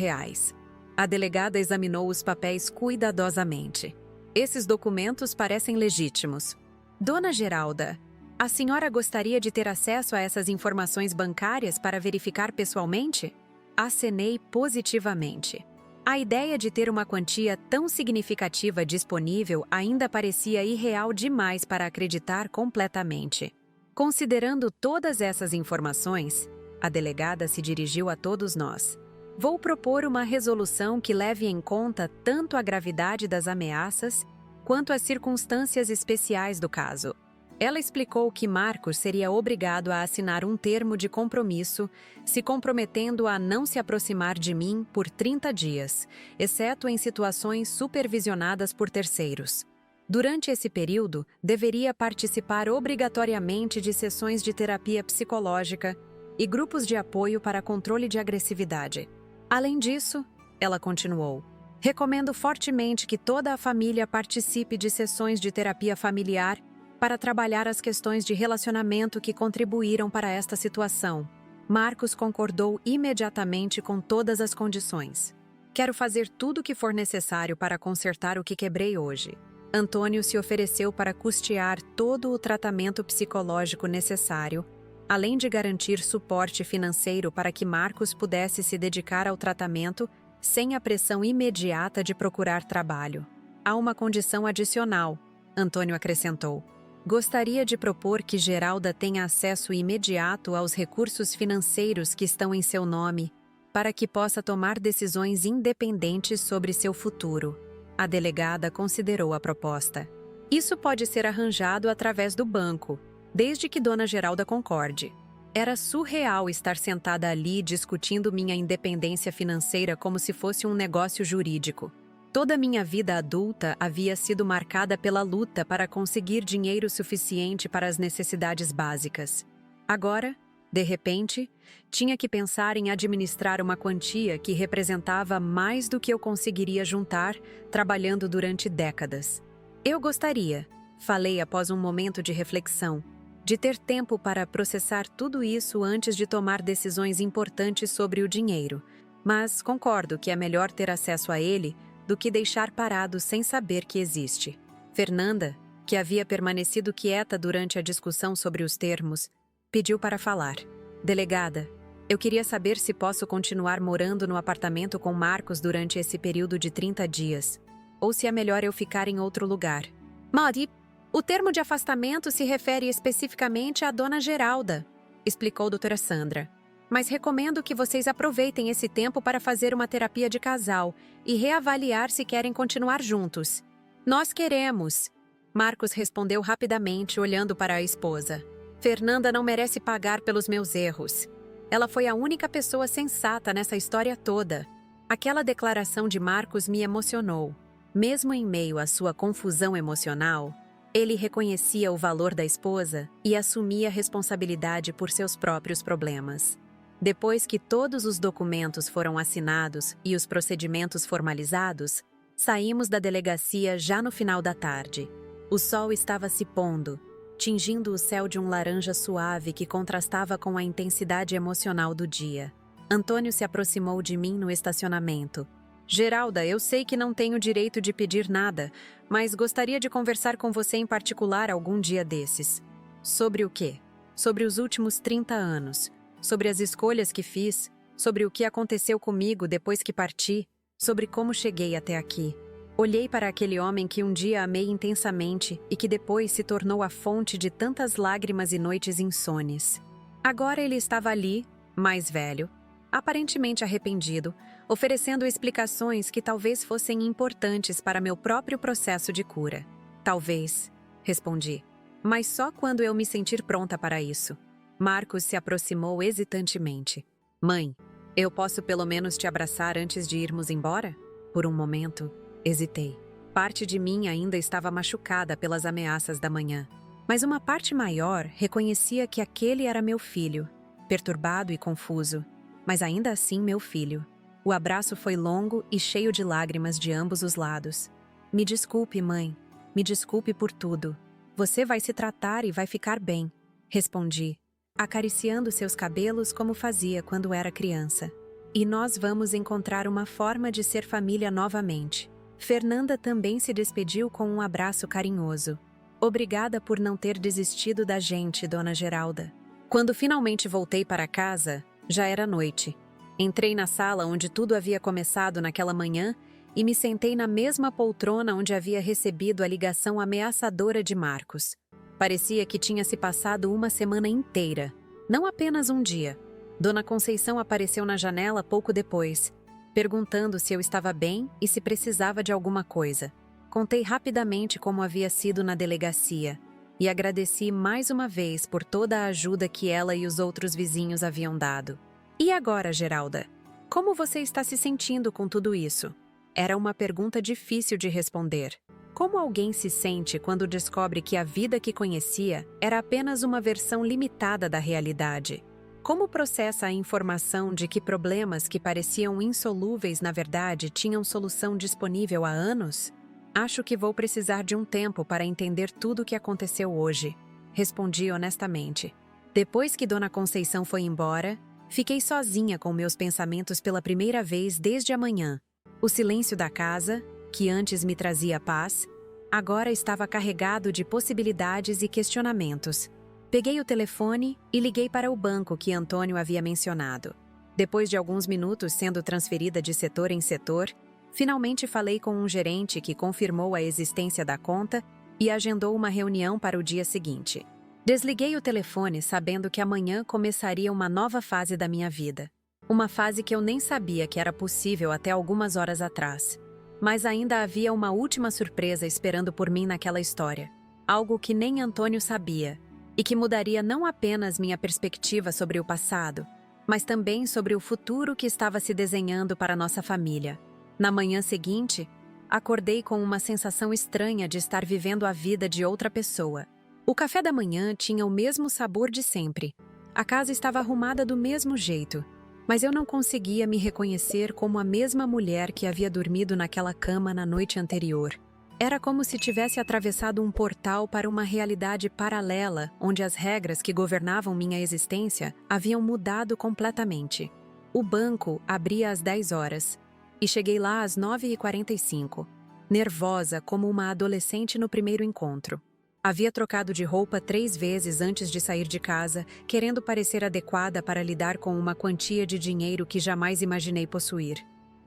A delegada examinou os papéis cuidadosamente. Esses documentos parecem legítimos. Dona Geralda, a senhora gostaria de ter acesso a essas informações bancárias para verificar pessoalmente? Acenei positivamente. A ideia de ter uma quantia tão significativa disponível ainda parecia irreal demais para acreditar completamente. Considerando todas essas informações, a delegada se dirigiu a todos nós. Vou propor uma resolução que leve em conta tanto a gravidade das ameaças quanto as circunstâncias especiais do caso. Ela explicou que Marcos seria obrigado a assinar um termo de compromisso, se comprometendo a não se aproximar de mim por 30 dias, exceto em situações supervisionadas por terceiros. Durante esse período, deveria participar obrigatoriamente de sessões de terapia psicológica e grupos de apoio para controle de agressividade. Além disso, ela continuou, recomendo fortemente que toda a família participe de sessões de terapia familiar para trabalhar as questões de relacionamento que contribuíram para esta situação. Marcos concordou imediatamente com todas as condições. Quero fazer tudo o que for necessário para consertar o que quebrei hoje. Antônio se ofereceu para custear todo o tratamento psicológico necessário, além de garantir suporte financeiro para que Marcos pudesse se dedicar ao tratamento sem a pressão imediata de procurar trabalho. Há uma condição adicional, Antônio acrescentou. Gostaria de propor que Geralda tenha acesso imediato aos recursos financeiros que estão em seu nome, para que possa tomar decisões independentes sobre seu futuro. A delegada considerou a proposta. Isso pode ser arranjado através do banco, desde que Dona Geralda concorde. Era surreal estar sentada ali discutindo minha independência financeira como se fosse um negócio jurídico. Toda minha vida adulta havia sido marcada pela luta para conseguir dinheiro suficiente para as necessidades básicas. Agora, de repente, tinha que pensar em administrar uma quantia que representava mais do que eu conseguiria juntar trabalhando durante décadas. Eu gostaria, falei após um momento de reflexão, de ter tempo para processar tudo isso antes de tomar decisões importantes sobre o dinheiro, mas concordo que é melhor ter acesso a ele do que deixar parado sem saber que existe. Fernanda, que havia permanecido quieta durante a discussão sobre os termos, pediu para falar. Delegada, eu queria saber se posso continuar morando no apartamento com Marcos durante esse período de 30 dias, ou se é melhor eu ficar em outro lugar. Mari, o termo de afastamento se refere especificamente à dona Geralda, explicou doutora Sandra. Mas recomendo que vocês aproveitem esse tempo para fazer uma terapia de casal e reavaliar se querem continuar juntos. Nós queremos, Marcos respondeu rapidamente, olhando para a esposa. Fernanda não merece pagar pelos meus erros. Ela foi a única pessoa sensata nessa história toda. Aquela declaração de Marcos me emocionou. Mesmo em meio à sua confusão emocional, ele reconhecia o valor da esposa e assumia responsabilidade por seus próprios problemas. Depois que todos os documentos foram assinados e os procedimentos formalizados, saímos da delegacia já no final da tarde. O sol estava se pondo, tingindo o céu de um laranja suave que contrastava com a intensidade emocional do dia. Antônio se aproximou de mim no estacionamento. Geralda, eu sei que não tenho direito de pedir nada, mas gostaria de conversar com você em particular algum dia desses. Sobre o quê? Sobre os últimos 30 anos. Sobre as escolhas que fiz. Sobre o que aconteceu comigo depois que parti. Sobre como cheguei até aqui. Olhei para aquele homem que um dia amei intensamente e que depois se tornou a fonte de tantas lágrimas e noites insones. Agora ele estava ali, mais velho, aparentemente arrependido, oferecendo explicações que talvez fossem importantes para meu próprio processo de cura. Talvez, respondi, mas só quando eu me sentir pronta para isso. Marcos se aproximou hesitantemente. Mãe, eu posso pelo menos te abraçar antes de irmos embora? Por um momento, hesitei. Parte de mim ainda estava machucada pelas ameaças da manhã, mas uma parte maior reconhecia que aquele era meu filho, perturbado e confuso, mas ainda assim meu filho. O abraço foi longo e cheio de lágrimas de ambos os lados. Me desculpe, mãe. Me desculpe por tudo. Você vai se tratar e vai ficar bem, respondi, acariciando seus cabelos como fazia quando era criança. E nós vamos encontrar uma forma de ser família novamente. Fernanda também se despediu com um abraço carinhoso. Obrigada por não ter desistido da gente, Dona Geralda. Quando finalmente voltei para casa, já era noite. Entrei na sala onde tudo havia começado naquela manhã e me sentei na mesma poltrona onde havia recebido a ligação ameaçadora de Marcos. Parecia que tinha se passado uma semana inteira, não apenas um dia. Dona Conceição apareceu na janela pouco depois, perguntando se eu estava bem e se precisava de alguma coisa. Contei rapidamente como havia sido na delegacia e agradeci mais uma vez por toda a ajuda que ela e os outros vizinhos haviam dado. E agora, Geralda? Como você está se sentindo com tudo isso? Era uma pergunta difícil de responder. Como alguém se sente quando descobre que a vida que conhecia era apenas uma versão limitada da realidade? Como processa a informação de que problemas que pareciam insolúveis na verdade tinham solução disponível há anos? Acho que vou precisar de um tempo para entender tudo o que aconteceu hoje, respondi honestamente. Depois que Dona Conceição foi embora, fiquei sozinha com meus pensamentos pela primeira vez desde a manhã. O silêncio da casa, que antes me trazia paz, agora estava carregado de possibilidades e questionamentos. Peguei o telefone e liguei para o banco que Antônio havia mencionado. Depois de alguns minutos sendo transferida de setor em setor, finalmente falei com um gerente que confirmou a existência da conta e agendou uma reunião para o dia seguinte. Desliguei o telefone sabendo que amanhã começaria uma nova fase da minha vida. Uma fase que eu nem sabia que era possível até algumas horas atrás. Mas ainda havia uma última surpresa esperando por mim naquela história. Algo que nem Antônio sabia, e que mudaria não apenas minha perspectiva sobre o passado, mas também sobre o futuro que estava se desenhando para nossa família. Na manhã seguinte, acordei com uma sensação estranha de estar vivendo a vida de outra pessoa. O café da manhã tinha o mesmo sabor de sempre. A casa estava arrumada do mesmo jeito, mas eu não conseguia me reconhecer como a mesma mulher que havia dormido naquela cama na noite anterior. Era como se tivesse atravessado um portal para uma realidade paralela, onde as regras que governavam minha existência haviam mudado completamente. O banco abria às 10 horas, e cheguei lá às 9h45, nervosa como uma adolescente no primeiro encontro. Havia trocado de roupa 3 vezes antes de sair de casa, querendo parecer adequada para lidar com uma quantia de dinheiro que jamais imaginei possuir.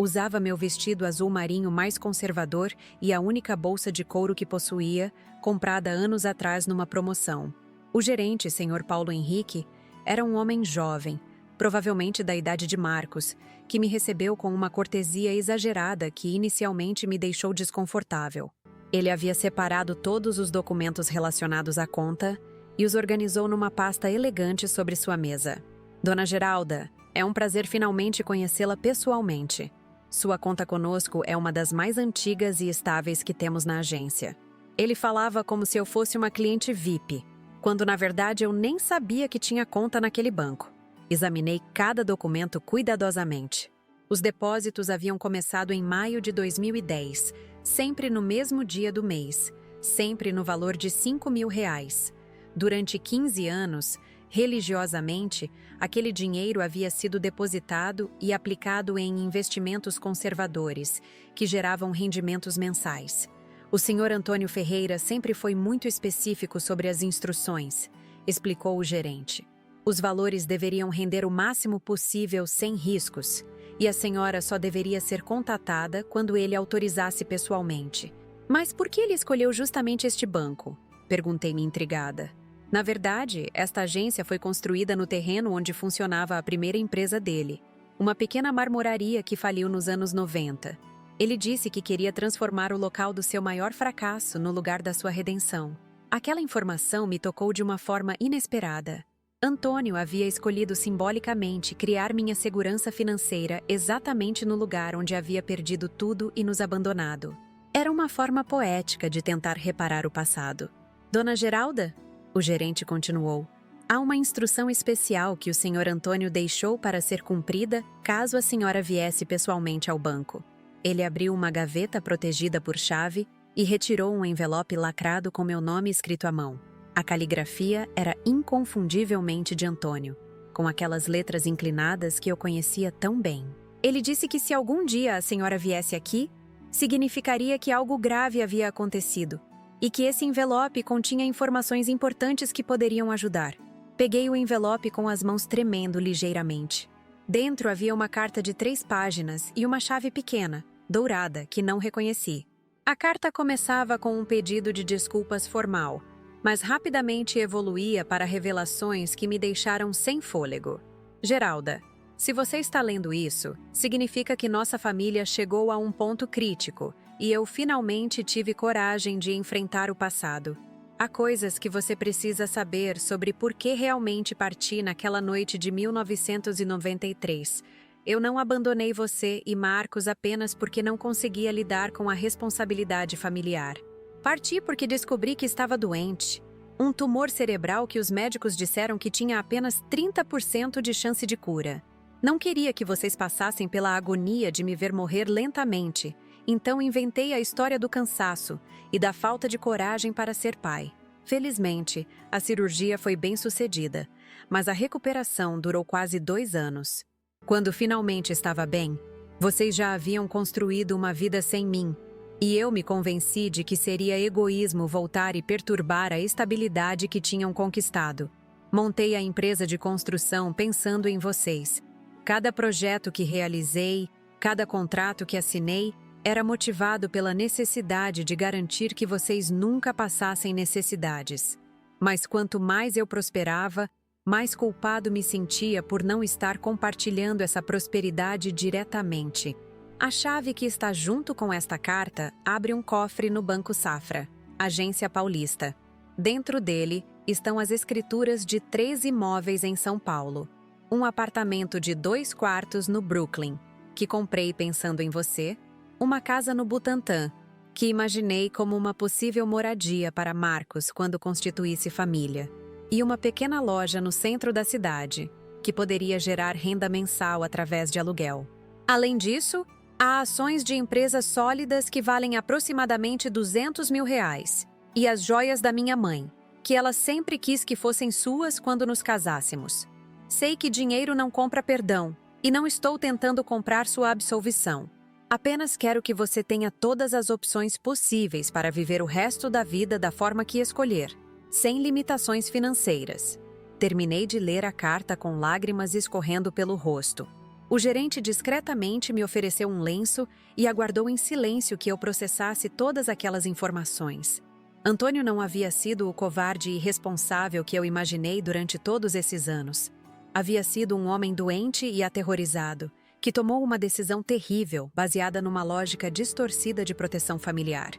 Usava meu vestido azul marinho mais conservador e a única bolsa de couro que possuía, comprada anos atrás numa promoção. O gerente, Sr. Paulo Henrique, era um homem jovem, provavelmente da idade de Marcos, que me recebeu com uma cortesia exagerada que inicialmente me deixou desconfortável. Ele havia separado todos os documentos relacionados à conta e os organizou numa pasta elegante sobre sua mesa. Dona Geralda, é um prazer finalmente conhecê-la pessoalmente. Sua conta conosco é uma das mais antigas e estáveis que temos na agência. Ele falava como se eu fosse uma cliente VIP, quando na verdade eu nem sabia que tinha conta naquele banco. Examinei cada documento cuidadosamente. Os depósitos haviam começado em maio de 2010, sempre no mesmo dia do mês, sempre no valor de R$ 5.000. Durante 15 anos, religiosamente, aquele dinheiro havia sido depositado e aplicado em investimentos conservadores, que geravam rendimentos mensais. O Sr. Antônio Ferreira sempre foi muito específico sobre as instruções, explicou o gerente. Os valores deveriam render o máximo possível sem riscos, e a senhora só deveria ser contatada quando ele autorizasse pessoalmente. Mas por que ele escolheu justamente este banco? Perguntei-me intrigada. Na verdade, esta agência foi construída no terreno onde funcionava a primeira empresa dele, uma pequena marmoraria que faliu nos anos 90. Ele disse que queria transformar o local do seu maior fracasso no lugar da sua redenção. Aquela informação me tocou de uma forma inesperada. Antônio havia escolhido simbolicamente criar minha segurança financeira exatamente no lugar onde havia perdido tudo e nos abandonado. Era uma forma poética de tentar reparar o passado. Dona Geralda? O gerente continuou. Há uma instrução especial que o Sr. Antônio deixou para ser cumprida caso a senhora viesse pessoalmente ao banco. Ele abriu uma gaveta protegida por chave e retirou um envelope lacrado com meu nome escrito à mão. A caligrafia era inconfundivelmente de Antônio, com aquelas letras inclinadas que eu conhecia tão bem. Ele disse que se algum dia a senhora viesse aqui, significaria que algo grave havia acontecido e que esse envelope continha informações importantes que poderiam ajudar. Peguei o envelope com as mãos tremendo ligeiramente. Dentro havia uma carta de 3 páginas e uma chave pequena, dourada, que não reconheci. A carta começava com um pedido de desculpas formal, mas rapidamente evoluía para revelações que me deixaram sem fôlego. Geralda, se você está lendo isso, significa que nossa família chegou a um ponto crítico e eu finalmente tive coragem de enfrentar o passado. Há coisas que você precisa saber sobre por que realmente parti naquela noite de 1993. Eu não abandonei você e Marcos apenas porque não conseguia lidar com a responsabilidade familiar. Parti porque descobri que estava doente. Um tumor cerebral que os médicos disseram que tinha apenas 30% de chance de cura. Não queria que vocês passassem pela agonia de me ver morrer lentamente, então inventei a história do cansaço e da falta de coragem para ser pai. Felizmente, a cirurgia foi bem sucedida, mas a recuperação durou quase 2 anos. Quando finalmente estava bem, vocês já haviam construído uma vida sem mim, e eu me convenci de que seria egoísmo voltar e perturbar a estabilidade que tinham conquistado. Montei a empresa de construção pensando em vocês. Cada projeto que realizei, cada contrato que assinei, era motivado pela necessidade de garantir que vocês nunca passassem necessidades. Mas quanto mais eu prosperava, mais culpado me sentia por não estar compartilhando essa prosperidade diretamente. A chave que está junto com esta carta abre um cofre no Banco Safra, Agência Paulista. Dentro dele estão as escrituras de 3 imóveis em São Paulo. Um apartamento de 2 quartos no Brooklyn, que comprei pensando em você, uma casa no Butantã, que imaginei como uma possível moradia para Marcos quando constituísse família, e uma pequena loja no centro da cidade, que poderia gerar renda mensal através de aluguel. Além disso, há ações de empresas sólidas que valem aproximadamente R$200 mil, e as joias da minha mãe, que ela sempre quis que fossem suas quando nos casássemos. Sei que dinheiro não compra perdão, e não estou tentando comprar sua absolvição. Apenas quero que você tenha todas as opções possíveis para viver o resto da vida da forma que escolher, sem limitações financeiras. Terminei de ler a carta com lágrimas escorrendo pelo rosto. O gerente discretamente me ofereceu um lenço e aguardou em silêncio que eu processasse todas aquelas informações. Antônio não havia sido o covarde irresponsável que eu imaginei durante todos esses anos. Havia sido um homem doente e aterrorizado, que tomou uma decisão terrível baseada numa lógica distorcida de proteção familiar.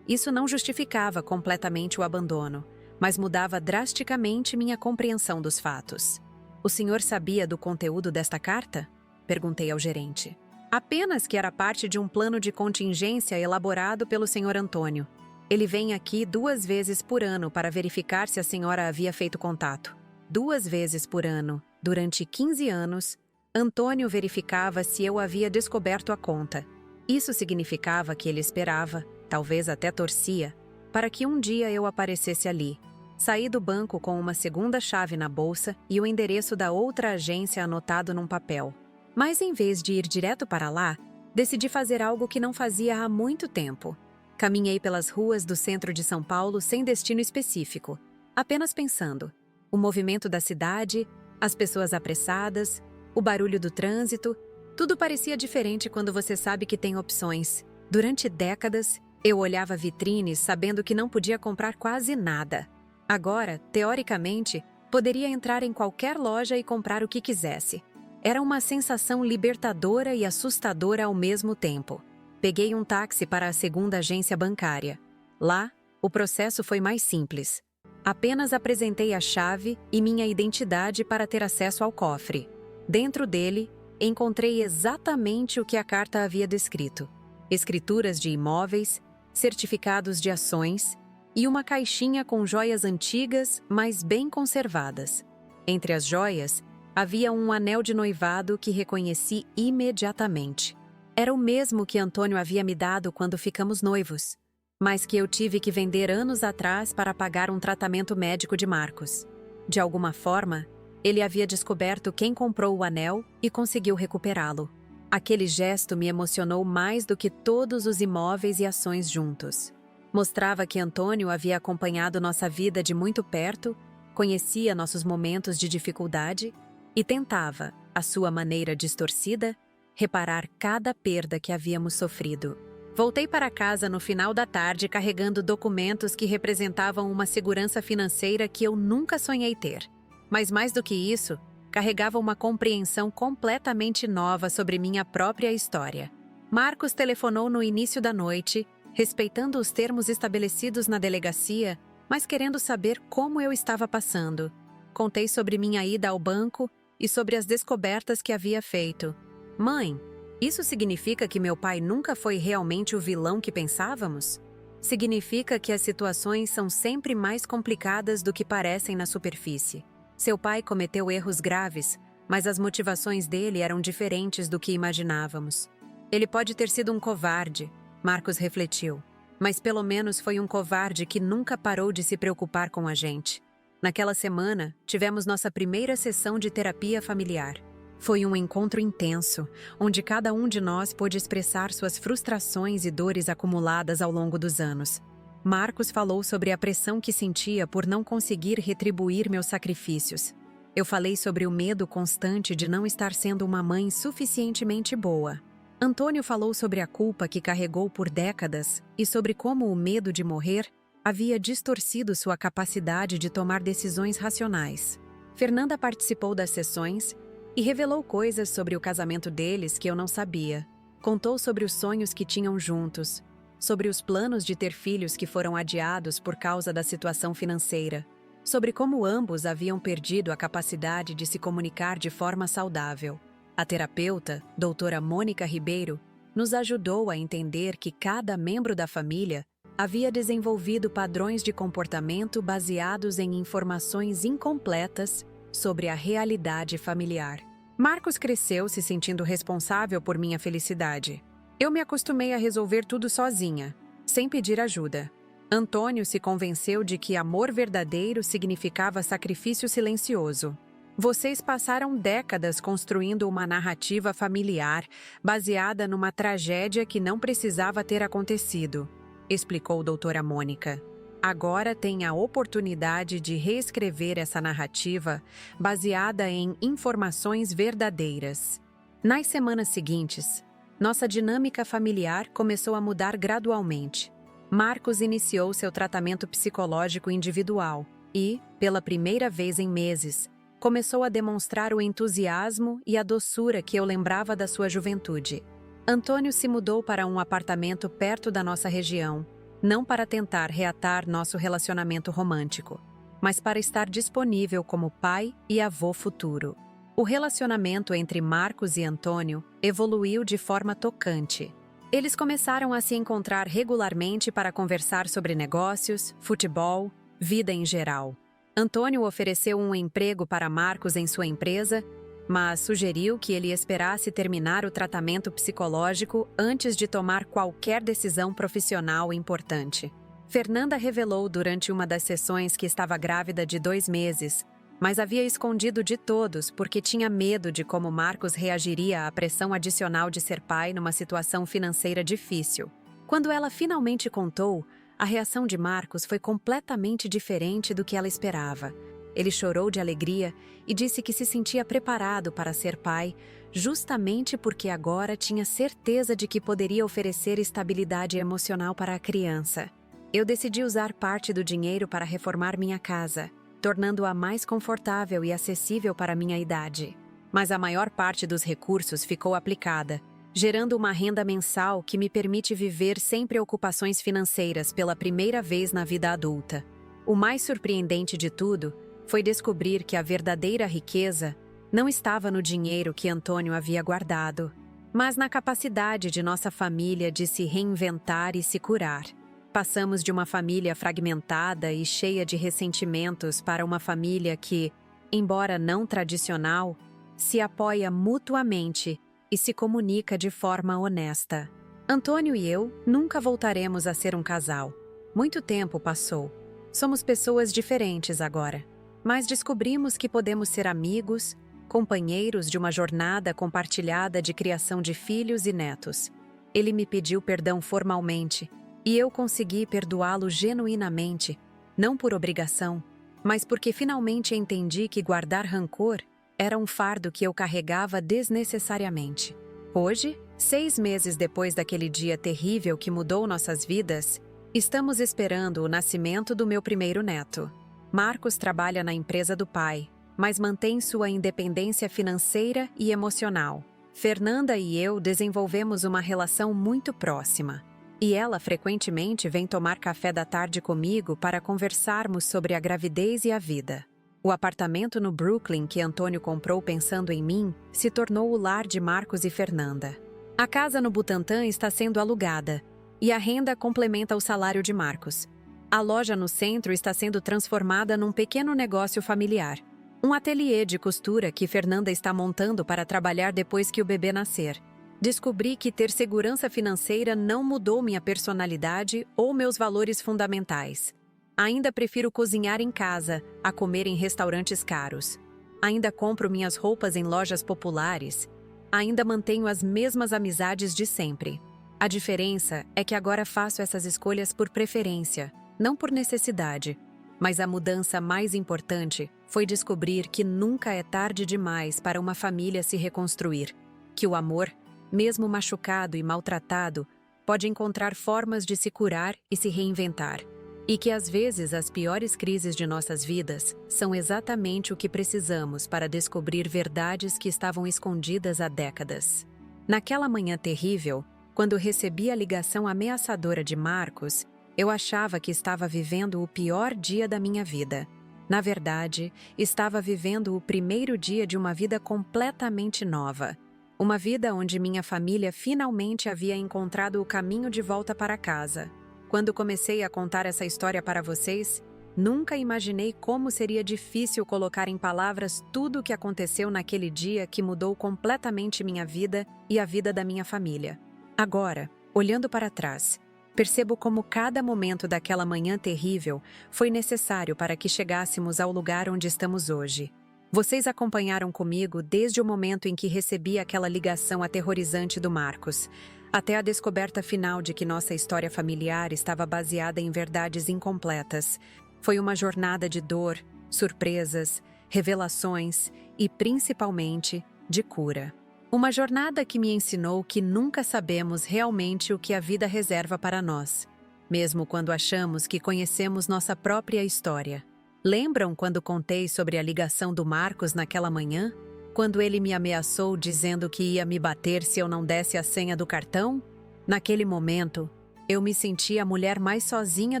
Isso não justificava completamente o abandono, mas mudava drasticamente minha compreensão dos fatos. O senhor sabia do conteúdo desta carta? Perguntei ao gerente. Apenas que era parte de um plano de contingência elaborado pelo senhor Antônio. Ele vem aqui 2 vezes por ano para verificar se a senhora havia feito contato. 2 vezes por ano, durante 15 anos, Antônio verificava se eu havia descoberto a conta. Isso significava que ele esperava, talvez até torcia, para que um dia eu aparecesse ali. Saí do banco com uma segunda chave na bolsa e o endereço da outra agência anotado num papel. Mas em vez de ir direto para lá, decidi fazer algo que não fazia há muito tempo. Caminhei pelas ruas do centro de São Paulo sem destino específico, apenas pensando. O movimento da cidade, as pessoas apressadas, o barulho do trânsito, Tudo parecia diferente quando você sabe que tem opções. Durante décadas, eu olhava vitrines sabendo que não podia comprar quase nada. Agora, teoricamente, poderia entrar em qualquer loja e comprar o que quisesse. Era uma sensação libertadora e assustadora ao mesmo tempo. Peguei um táxi para a segunda agência bancária. Lá, o processo foi mais simples. Apenas apresentei a chave e minha identidade para ter acesso ao cofre. Dentro dele, encontrei exatamente o que a carta havia descrito: escrituras de imóveis, certificados de ações e uma caixinha com joias antigas, mas bem conservadas. Entre as joias, havia um anel de noivado que reconheci imediatamente. Era o mesmo que Antônio havia me dado quando ficamos noivos, mas que eu tive que vender anos atrás para pagar um tratamento médico de Marcos. De alguma forma, ele havia descoberto quem comprou o anel e conseguiu recuperá-lo. Aquele gesto me emocionou mais do que todos os imóveis e ações juntos. Mostrava que Antônio havia acompanhado nossa vida de muito perto, conhecia nossos momentos de dificuldade e tentava, à sua maneira distorcida, reparar cada perda que havíamos sofrido. Voltei para casa no final da tarde carregando documentos que representavam uma segurança financeira que eu nunca sonhei ter. Mas mais do que isso, carregava uma compreensão completamente nova sobre minha própria história. Marcos telefonou no início da noite, respeitando os termos estabelecidos na delegacia, mas querendo saber como eu estava passando. Contei sobre minha ida ao banco e sobre as descobertas que havia feito. Mãe, isso significa que meu pai nunca foi realmente o vilão que pensávamos? Significa que as situações são sempre mais complicadas do que parecem na superfície. Seu pai cometeu erros graves, mas as motivações dele eram diferentes do que imaginávamos. Ele pode ter sido um covarde, Marcos refletiu, mas pelo menos foi um covarde que nunca parou de se preocupar com a gente. Naquela semana, tivemos nossa primeira sessão de terapia familiar. Foi um encontro intenso, onde cada um de nós pôde expressar suas frustrações e dores acumuladas ao longo dos anos. Marcos falou sobre a pressão que sentia por não conseguir retribuir meus sacrifícios. Eu falei sobre o medo constante de não estar sendo uma mãe suficientemente boa. Antônio falou sobre a culpa que carregou por décadas e sobre como o medo de morrer havia distorcido sua capacidade de tomar decisões racionais. Fernanda participou das sessões e revelou coisas sobre o casamento deles que eu não sabia. Contou sobre os sonhos que tinham juntos, sobre os planos de ter filhos que foram adiados por causa da situação financeira, sobre como ambos haviam perdido a capacidade de se comunicar de forma saudável. A terapeuta, doutora Mônica Ribeiro, nos ajudou a entender que cada membro da família havia desenvolvido padrões de comportamento baseados em informações incompletas sobre a realidade familiar. Marcos cresceu se sentindo responsável por minha felicidade. Eu me acostumei a resolver tudo sozinha, sem pedir ajuda. Antônio se convenceu de que amor verdadeiro significava sacrifício silencioso. Vocês passaram décadas construindo uma narrativa familiar baseada numa tragédia que não precisava ter acontecido, explicou doutora Mônica. Agora tem a oportunidade de reescrever essa narrativa baseada em informações verdadeiras. Nas semanas seguintes, nossa dinâmica familiar começou a mudar gradualmente. Marcos iniciou seu tratamento psicológico individual e, pela primeira vez em meses, começou a demonstrar o entusiasmo e a doçura que eu lembrava da sua juventude. Antônio se mudou para um apartamento perto da nossa região, não para tentar reatar nosso relacionamento romântico, mas para estar disponível como pai e avô futuro. O relacionamento entre Marcos e Antônio evoluiu de forma tocante. Eles começaram a se encontrar regularmente para conversar sobre negócios, futebol, vida em geral. Antônio ofereceu um emprego para Marcos em sua empresa, mas sugeriu que ele esperasse terminar o tratamento psicológico antes de tomar qualquer decisão profissional importante. Fernanda revelou durante uma das sessões que estava grávida de 2 meses, mas havia escondido de todos porque tinha medo de como Marcos reagiria à pressão adicional de ser pai numa situação financeira difícil. Quando ela finalmente contou, a reação de Marcos foi completamente diferente do que ela esperava. Ele chorou de alegria e disse que se sentia preparado para ser pai, justamente porque agora tinha certeza de que poderia oferecer estabilidade emocional para a criança. Eu decidi usar parte do dinheiro para reformar minha casa, tornando-a mais confortável e acessível para minha idade. Mas a maior parte dos recursos ficou aplicada, gerando uma renda mensal que me permite viver sem preocupações financeiras pela primeira vez na vida adulta. O mais surpreendente de tudo foi descobrir que a verdadeira riqueza não estava no dinheiro que Antônio havia guardado, mas na capacidade de nossa família de se reinventar e se curar. Passamos de uma família fragmentada e cheia de ressentimentos para uma família que, embora não tradicional, se apoia mutuamente e se comunica de forma honesta. Antônio e eu nunca voltaremos a ser um casal. Muito tempo passou. Somos pessoas diferentes agora, mas descobrimos que podemos ser amigos, companheiros de uma jornada compartilhada de criação de filhos e netos. Ele me pediu perdão formalmente, e eu consegui perdoá-lo genuinamente, não por obrigação, mas porque finalmente entendi que guardar rancor era um fardo que eu carregava desnecessariamente. Hoje, 6 meses depois daquele dia terrível que mudou nossas vidas, estamos esperando o nascimento do meu primeiro neto. Marcos trabalha na empresa do pai, mas mantém sua independência financeira e emocional. Fernanda e eu desenvolvemos uma relação muito próxima, e ela frequentemente vem tomar café da tarde comigo para conversarmos sobre a gravidez e a vida. O apartamento no Brooklyn que Antônio comprou pensando em mim se tornou o lar de Marcos e Fernanda. A casa no Butantã está sendo alugada, e a renda complementa o salário de Marcos. A loja no centro está sendo transformada num pequeno negócio familiar. Um ateliê de costura que Fernanda está montando para trabalhar depois que o bebê nascer. Descobri que ter segurança financeira não mudou minha personalidade ou meus valores fundamentais. Ainda prefiro cozinhar em casa a comer em restaurantes caros. Ainda compro minhas roupas em lojas populares. Ainda mantenho as mesmas amizades de sempre. A diferença é que agora faço essas escolhas por preferência, não por necessidade. Mas a mudança mais importante foi descobrir que nunca é tarde demais para uma família se reconstruir. Que o amor, mesmo machucado e maltratado, pode encontrar formas de se curar e se reinventar. E que às vezes as piores crises de nossas vidas são exatamente o que precisamos para descobrir verdades que estavam escondidas há décadas. Naquela manhã terrível, quando recebi a ligação ameaçadora de Marcos, eu achava que estava vivendo o pior dia da minha vida. Na verdade, estava vivendo o primeiro dia de uma vida completamente nova. Uma vida onde minha família finalmente havia encontrado o caminho de volta para casa. Quando comecei a contar essa história para vocês, nunca imaginei como seria difícil colocar em palavras tudo o que aconteceu naquele dia que mudou completamente minha vida e a vida da minha família. Agora, olhando para trás, percebo como cada momento daquela manhã terrível foi necessário para que chegássemos ao lugar onde estamos hoje. Vocês acompanharam comigo desde o momento em que recebi aquela ligação aterrorizante do Marcos, até a descoberta final de que nossa história familiar estava baseada em verdades incompletas. Foi uma jornada de dor, surpresas, revelações e, principalmente, de cura. Uma jornada que me ensinou que nunca sabemos realmente o que a vida reserva para nós, mesmo quando achamos que conhecemos nossa própria história. Lembram quando contei sobre a ligação do Marcos naquela manhã? Quando ele me ameaçou dizendo que ia me bater se eu não desse a senha do cartão? Naquele momento, eu me sentia a mulher mais sozinha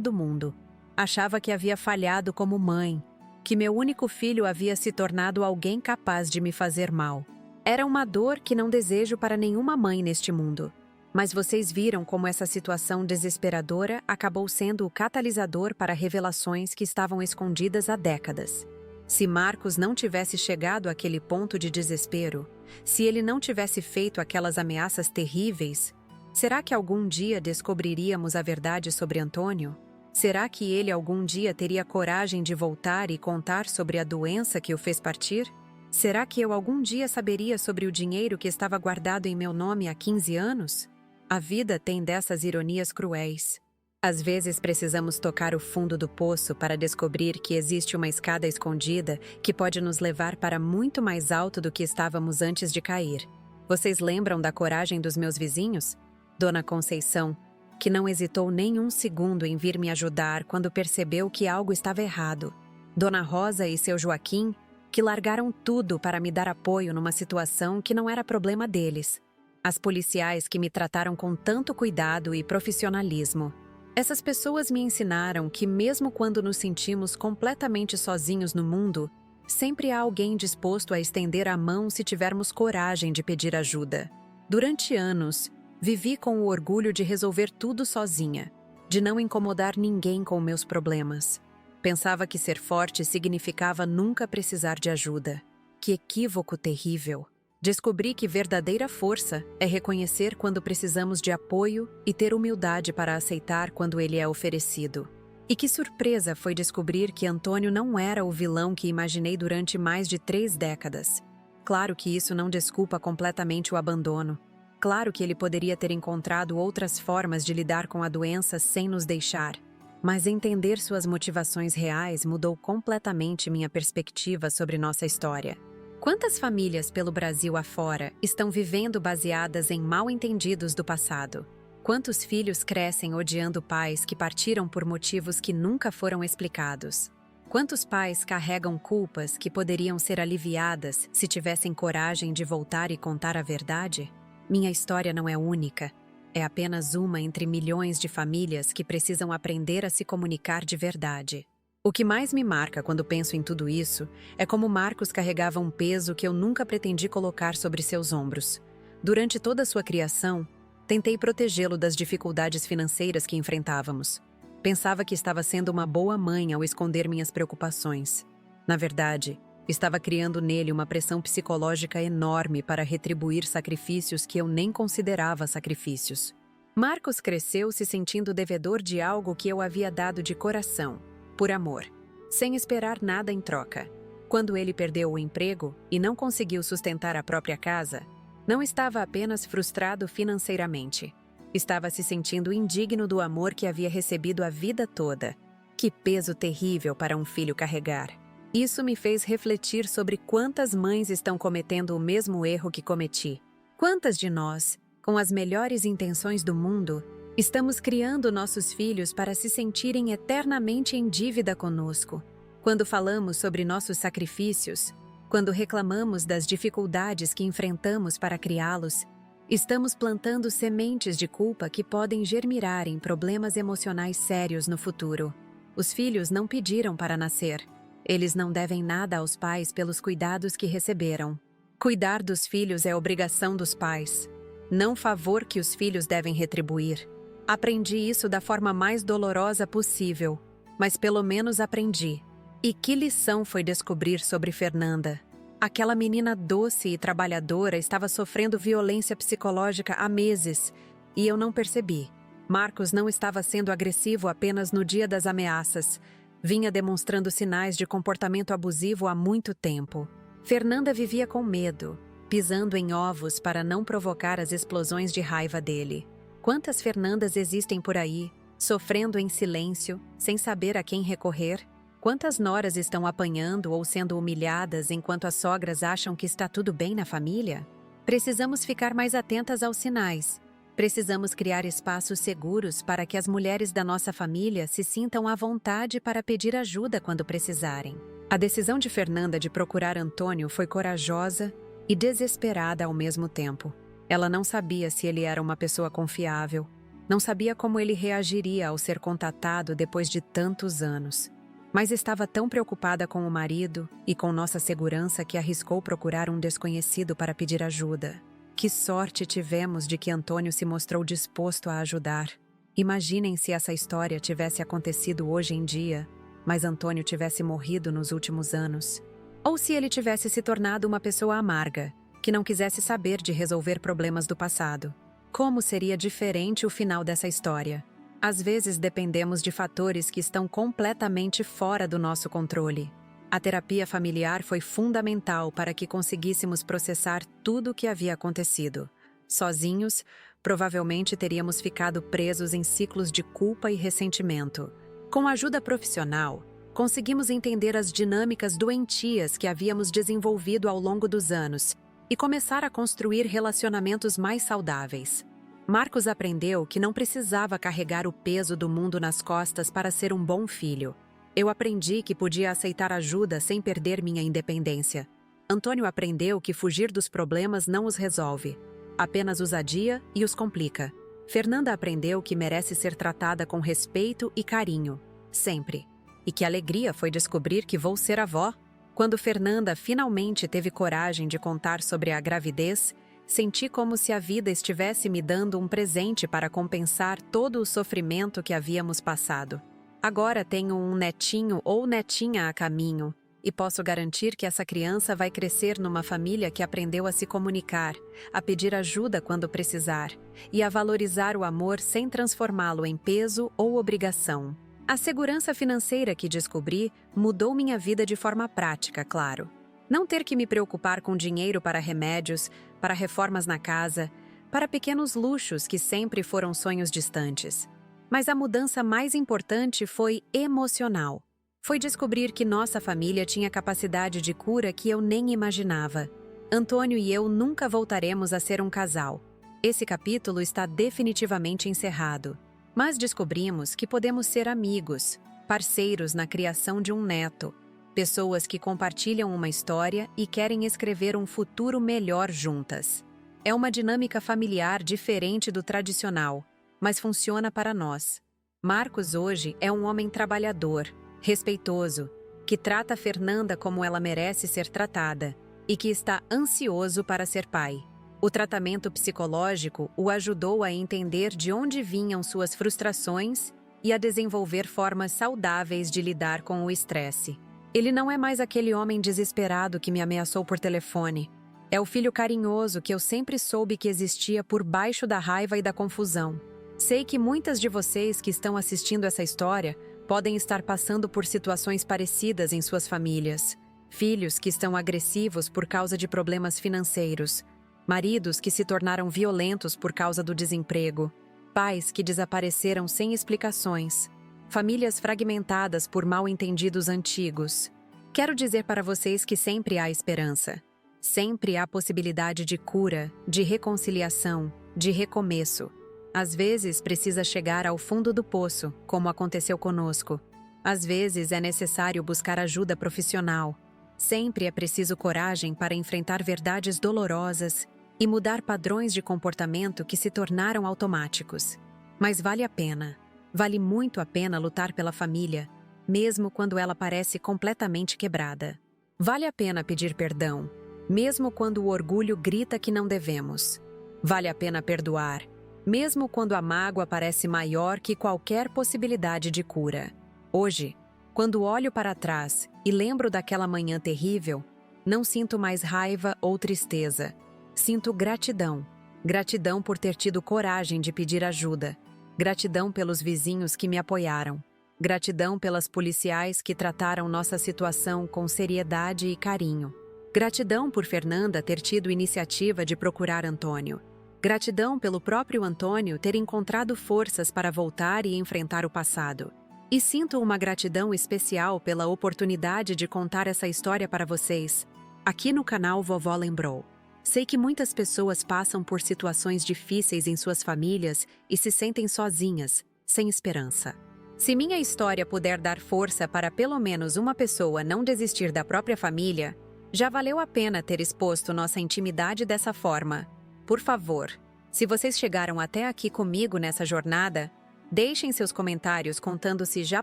do mundo. Achava que havia falhado como mãe, que meu único filho havia se tornado alguém capaz de me fazer mal. Era uma dor que não desejo para nenhuma mãe neste mundo. Mas vocês viram como essa situação desesperadora acabou sendo o catalisador para revelações que estavam escondidas há décadas. Se Marcos não tivesse chegado àquele ponto de desespero, se ele não tivesse feito aquelas ameaças terríveis, será que algum dia descobriríamos a verdade sobre Antônio? Será que ele algum dia teria coragem de voltar e contar sobre a doença que o fez partir? Será que eu algum dia saberia sobre o dinheiro que estava guardado em meu nome há 15 anos? A vida tem dessas ironias cruéis. Às vezes precisamos tocar o fundo do poço para descobrir que existe uma escada escondida que pode nos levar para muito mais alto do que estávamos antes de cair. Vocês lembram da coragem dos meus vizinhos? Dona Conceição, que não hesitou nem um segundo em vir me ajudar quando percebeu que algo estava errado. Dona Rosa e seu Joaquim, que largaram tudo para me dar apoio numa situação que não era problema deles. As policiais que me trataram com tanto cuidado e profissionalismo. Essas pessoas me ensinaram que mesmo quando nos sentimos completamente sozinhos no mundo, sempre há alguém disposto a estender a mão se tivermos coragem de pedir ajuda. Durante anos, vivi com o orgulho de resolver tudo sozinha, de não incomodar ninguém com meus problemas. Pensava que ser forte significava nunca precisar de ajuda. Que equívoco terrível! Descobri que verdadeira força é reconhecer quando precisamos de apoio e ter humildade para aceitar quando ele é oferecido. E que surpresa foi descobrir que Antônio não era o vilão que imaginei durante mais de 3 décadas. Claro que isso não desculpa completamente o abandono. Claro que ele poderia ter encontrado outras formas de lidar com a doença sem nos deixar. Mas entender suas motivações reais mudou completamente minha perspectiva sobre nossa história. Quantas famílias pelo Brasil afora estão vivendo baseadas em mal-entendidos do passado? Quantos filhos crescem odiando pais que partiram por motivos que nunca foram explicados? Quantos pais carregam culpas que poderiam ser aliviadas se tivessem coragem de voltar e contar a verdade? Minha história não é única. É apenas uma entre milhões de famílias que precisam aprender a se comunicar de verdade. O que mais me marca quando penso em tudo isso é como Marcos carregava um peso que eu nunca pretendi colocar sobre seus ombros. Durante toda a sua criação, tentei protegê-lo das dificuldades financeiras que enfrentávamos. Pensava que estava sendo uma boa mãe ao esconder minhas preocupações. Na verdade, estava criando nele uma pressão psicológica enorme para retribuir sacrifícios que eu nem considerava sacrifícios. Marcos cresceu se sentindo devedor de algo que eu havia dado de coração, por amor, sem esperar nada em troca. Quando ele perdeu o emprego e não conseguiu sustentar a própria casa, não estava apenas frustrado financeiramente. Estava se sentindo indigno do amor que havia recebido a vida toda. Que peso terrível para um filho carregar. Isso me fez refletir sobre quantas mães estão cometendo o mesmo erro que cometi. Quantas de nós, com as melhores intenções do mundo, estamos criando nossos filhos para se sentirem eternamente em dívida conosco. Quando falamos sobre nossos sacrifícios, quando reclamamos das dificuldades que enfrentamos para criá-los, estamos plantando sementes de culpa que podem germinar em problemas emocionais sérios no futuro. Os filhos não pediram para nascer. Eles não devem nada aos pais pelos cuidados que receberam. Cuidar dos filhos é obrigação dos pais, não favor que os filhos devem retribuir. Aprendi isso da forma mais dolorosa possível, mas pelo menos aprendi. E que lição foi descobrir sobre Fernanda? Aquela menina doce e trabalhadora estava sofrendo violência psicológica há meses, e eu não percebi. Marcos não estava sendo agressivo apenas no dia das ameaças. Vinha demonstrando sinais de comportamento abusivo há muito tempo. Fernanda vivia com medo, pisando em ovos para não provocar as explosões de raiva dele. Quantas Fernandas existem por aí, sofrendo em silêncio, sem saber a quem recorrer? Quantas noras estão apanhando ou sendo humilhadas enquanto as sogras acham que está tudo bem na família? Precisamos ficar mais atentas aos sinais. Precisamos criar espaços seguros para que as mulheres da nossa família se sintam à vontade para pedir ajuda quando precisarem. A decisão de Fernanda de procurar Antônio foi corajosa e desesperada ao mesmo tempo. Ela não sabia se ele era uma pessoa confiável, não sabia como ele reagiria ao ser contatado depois de tantos anos. Mas estava tão preocupada com o marido e com nossa segurança que arriscou procurar um desconhecido para pedir ajuda. Que sorte tivemos de que Antônio se mostrou disposto a ajudar. Imaginem se essa história tivesse acontecido hoje em dia, mas Antônio tivesse morrido nos últimos anos. Ou se ele tivesse se tornado uma pessoa amarga, que não quisesse saber de resolver problemas do passado. Como seria diferente o final dessa história? Às vezes dependemos de fatores que estão completamente fora do nosso controle. A terapia familiar foi fundamental para que conseguíssemos processar tudo o que havia acontecido. Sozinhos, Provavelmente teríamos ficado presos em ciclos de culpa e ressentimento. Com ajuda profissional, conseguimos entender as dinâmicas doentias que havíamos desenvolvido ao longo dos anos e começar a construir relacionamentos mais saudáveis. Marcos aprendeu que não precisava carregar o peso do mundo nas costas para ser um bom filho. Eu aprendi que podia aceitar ajuda sem perder minha independência. Antônio aprendeu que fugir dos problemas não os resolve, apenas os adia e os complica. Fernanda aprendeu que merece ser tratada com respeito e carinho, sempre. E que alegria foi descobrir que vou ser avó. Quando Fernanda finalmente teve coragem de contar sobre a gravidez, senti como se a vida estivesse me dando um presente para compensar todo o sofrimento que havíamos passado. Agora tenho um netinho ou netinha a caminho, e posso garantir que essa criança vai crescer numa família que aprendeu a se comunicar, a pedir ajuda quando precisar, e a valorizar o amor sem transformá-lo em peso ou obrigação. A segurança financeira que descobri mudou minha vida de forma prática, claro. Não ter que me preocupar com dinheiro para remédios, para reformas na casa, para pequenos luxos que sempre foram sonhos distantes. Mas a mudança mais importante foi emocional. Foi descobrir que nossa família tinha capacidade de cura que eu nem imaginava. Antônio e eu nunca voltaremos a ser um casal. Esse capítulo está definitivamente encerrado. Mas descobrimos que podemos ser amigos, parceiros na criação de um neto, pessoas que compartilham uma história e querem escrever um futuro melhor juntas. É uma dinâmica familiar diferente do tradicional, mas funciona para nós. Marcos hoje é um homem trabalhador, respeitoso, que trata Fernanda como ela merece ser tratada e que está ansioso para ser pai. O tratamento psicológico o ajudou a entender de onde vinham suas frustrações e a desenvolver formas saudáveis de lidar com o estresse. Ele não é mais aquele homem desesperado que me ameaçou por telefone. É o filho carinhoso que eu sempre soube que existia por baixo da raiva e da confusão. Sei que muitas de vocês que estão assistindo essa história podem estar passando por situações parecidas em suas famílias. Filhos que estão agressivos por causa de problemas financeiros. Maridos que se tornaram violentos por causa do desemprego. Pais que desapareceram sem explicações. Famílias fragmentadas por mal-entendidos antigos. Quero dizer para vocês que sempre há esperança. Sempre há possibilidade de cura, de reconciliação, de recomeço. Às vezes precisa chegar ao fundo do poço, como aconteceu conosco. Às vezes é necessário buscar ajuda profissional. Sempre é preciso coragem para enfrentar verdades dolorosas e mudar padrões de comportamento que se tornaram automáticos. Mas vale a pena. Vale muito a pena lutar pela família, mesmo quando ela parece completamente quebrada. Vale a pena pedir perdão, mesmo quando o orgulho grita que não devemos. Vale a pena perdoar, mesmo quando a mágoa parece maior que qualquer possibilidade de cura. Hoje, quando olho para trás e lembro daquela manhã terrível, não sinto mais raiva ou tristeza. Sinto gratidão. Gratidão por ter tido coragem de pedir ajuda. Gratidão pelos vizinhos que me apoiaram. Gratidão pelas policiais que trataram nossa situação com seriedade e carinho. Gratidão por Fernanda ter tido iniciativa de procurar Antônio. Gratidão pelo próprio Antônio ter encontrado forças para voltar e enfrentar o passado. E sinto uma gratidão especial pela oportunidade de contar essa história para vocês, aqui no canal Vovó Lembrou. Sei que muitas pessoas passam por situações difíceis em suas famílias e se sentem sozinhas, sem esperança. Se minha história puder dar força para pelo menos uma pessoa não desistir da própria família, já valeu a pena ter exposto nossa intimidade dessa forma. Por favor, se vocês chegaram até aqui comigo nessa jornada, deixem seus comentários contando se já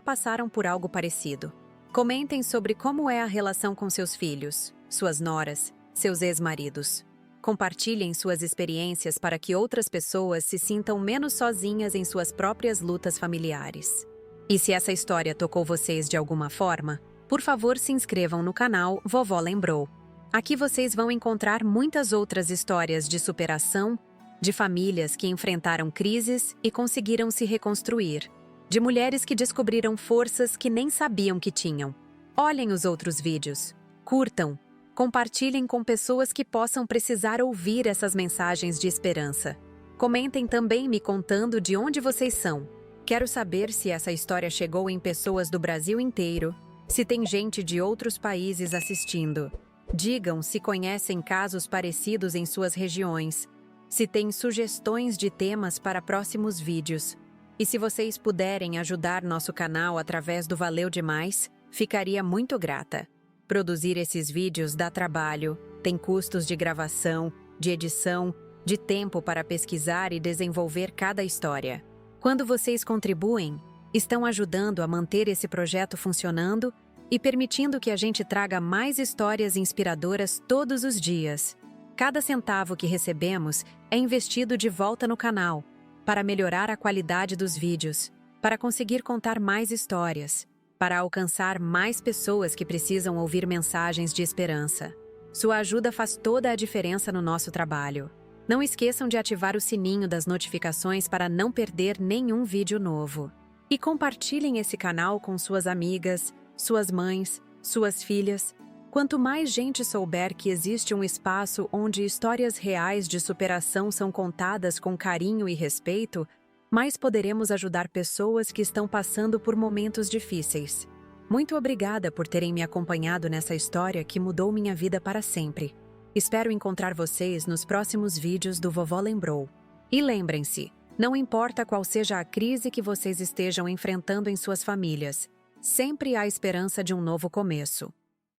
passaram por algo parecido. Comentem sobre como é a relação com seus filhos, suas noras, seus ex-maridos. Compartilhem suas experiências para que outras pessoas se sintam menos sozinhas em suas próprias lutas familiares. E se essa história tocou vocês de alguma forma, por favor se inscrevam no canal Vovó Lembrou. Aqui vocês vão encontrar muitas outras histórias de superação, de famílias que enfrentaram crises e conseguiram se reconstruir, de mulheres que descobriram forças que nem sabiam que tinham. Olhem os outros vídeos, curtam, compartilhem com pessoas que possam precisar ouvir essas mensagens de esperança. Comentem também me contando de onde vocês são. Quero saber se essa história chegou em pessoas do Brasil inteiro, se tem gente de outros países assistindo. Digam se conhecem casos parecidos em suas regiões, se têm sugestões de temas para próximos vídeos. E se vocês puderem ajudar nosso canal através do Valeu Demais, ficaria muito grata. Produzir esses vídeos dá trabalho, tem custos de gravação, de edição, de tempo para pesquisar e desenvolver cada história. Quando vocês contribuem, estão ajudando a manter esse projeto funcionando e permitindo que a gente traga mais histórias inspiradoras todos os dias. Cada centavo que recebemos é investido de volta no canal, para melhorar a qualidade dos vídeos, para conseguir contar mais histórias, para alcançar mais pessoas que precisam ouvir mensagens de esperança. Sua ajuda faz toda a diferença no nosso trabalho. Não esqueçam de ativar o sininho das notificações para não perder nenhum vídeo novo. E compartilhem esse canal com suas amigas, suas mães, suas filhas. Quanto mais gente souber que existe um espaço onde histórias reais de superação são contadas com carinho e respeito, mais poderemos ajudar pessoas que estão passando por momentos difíceis. Muito obrigada por terem me acompanhado nessa história que mudou minha vida para sempre. Espero encontrar vocês nos próximos vídeos do Vovó Lembrou. E lembrem-se, não importa qual seja a crise que vocês estejam enfrentando em suas famílias, sempre há esperança de um novo começo.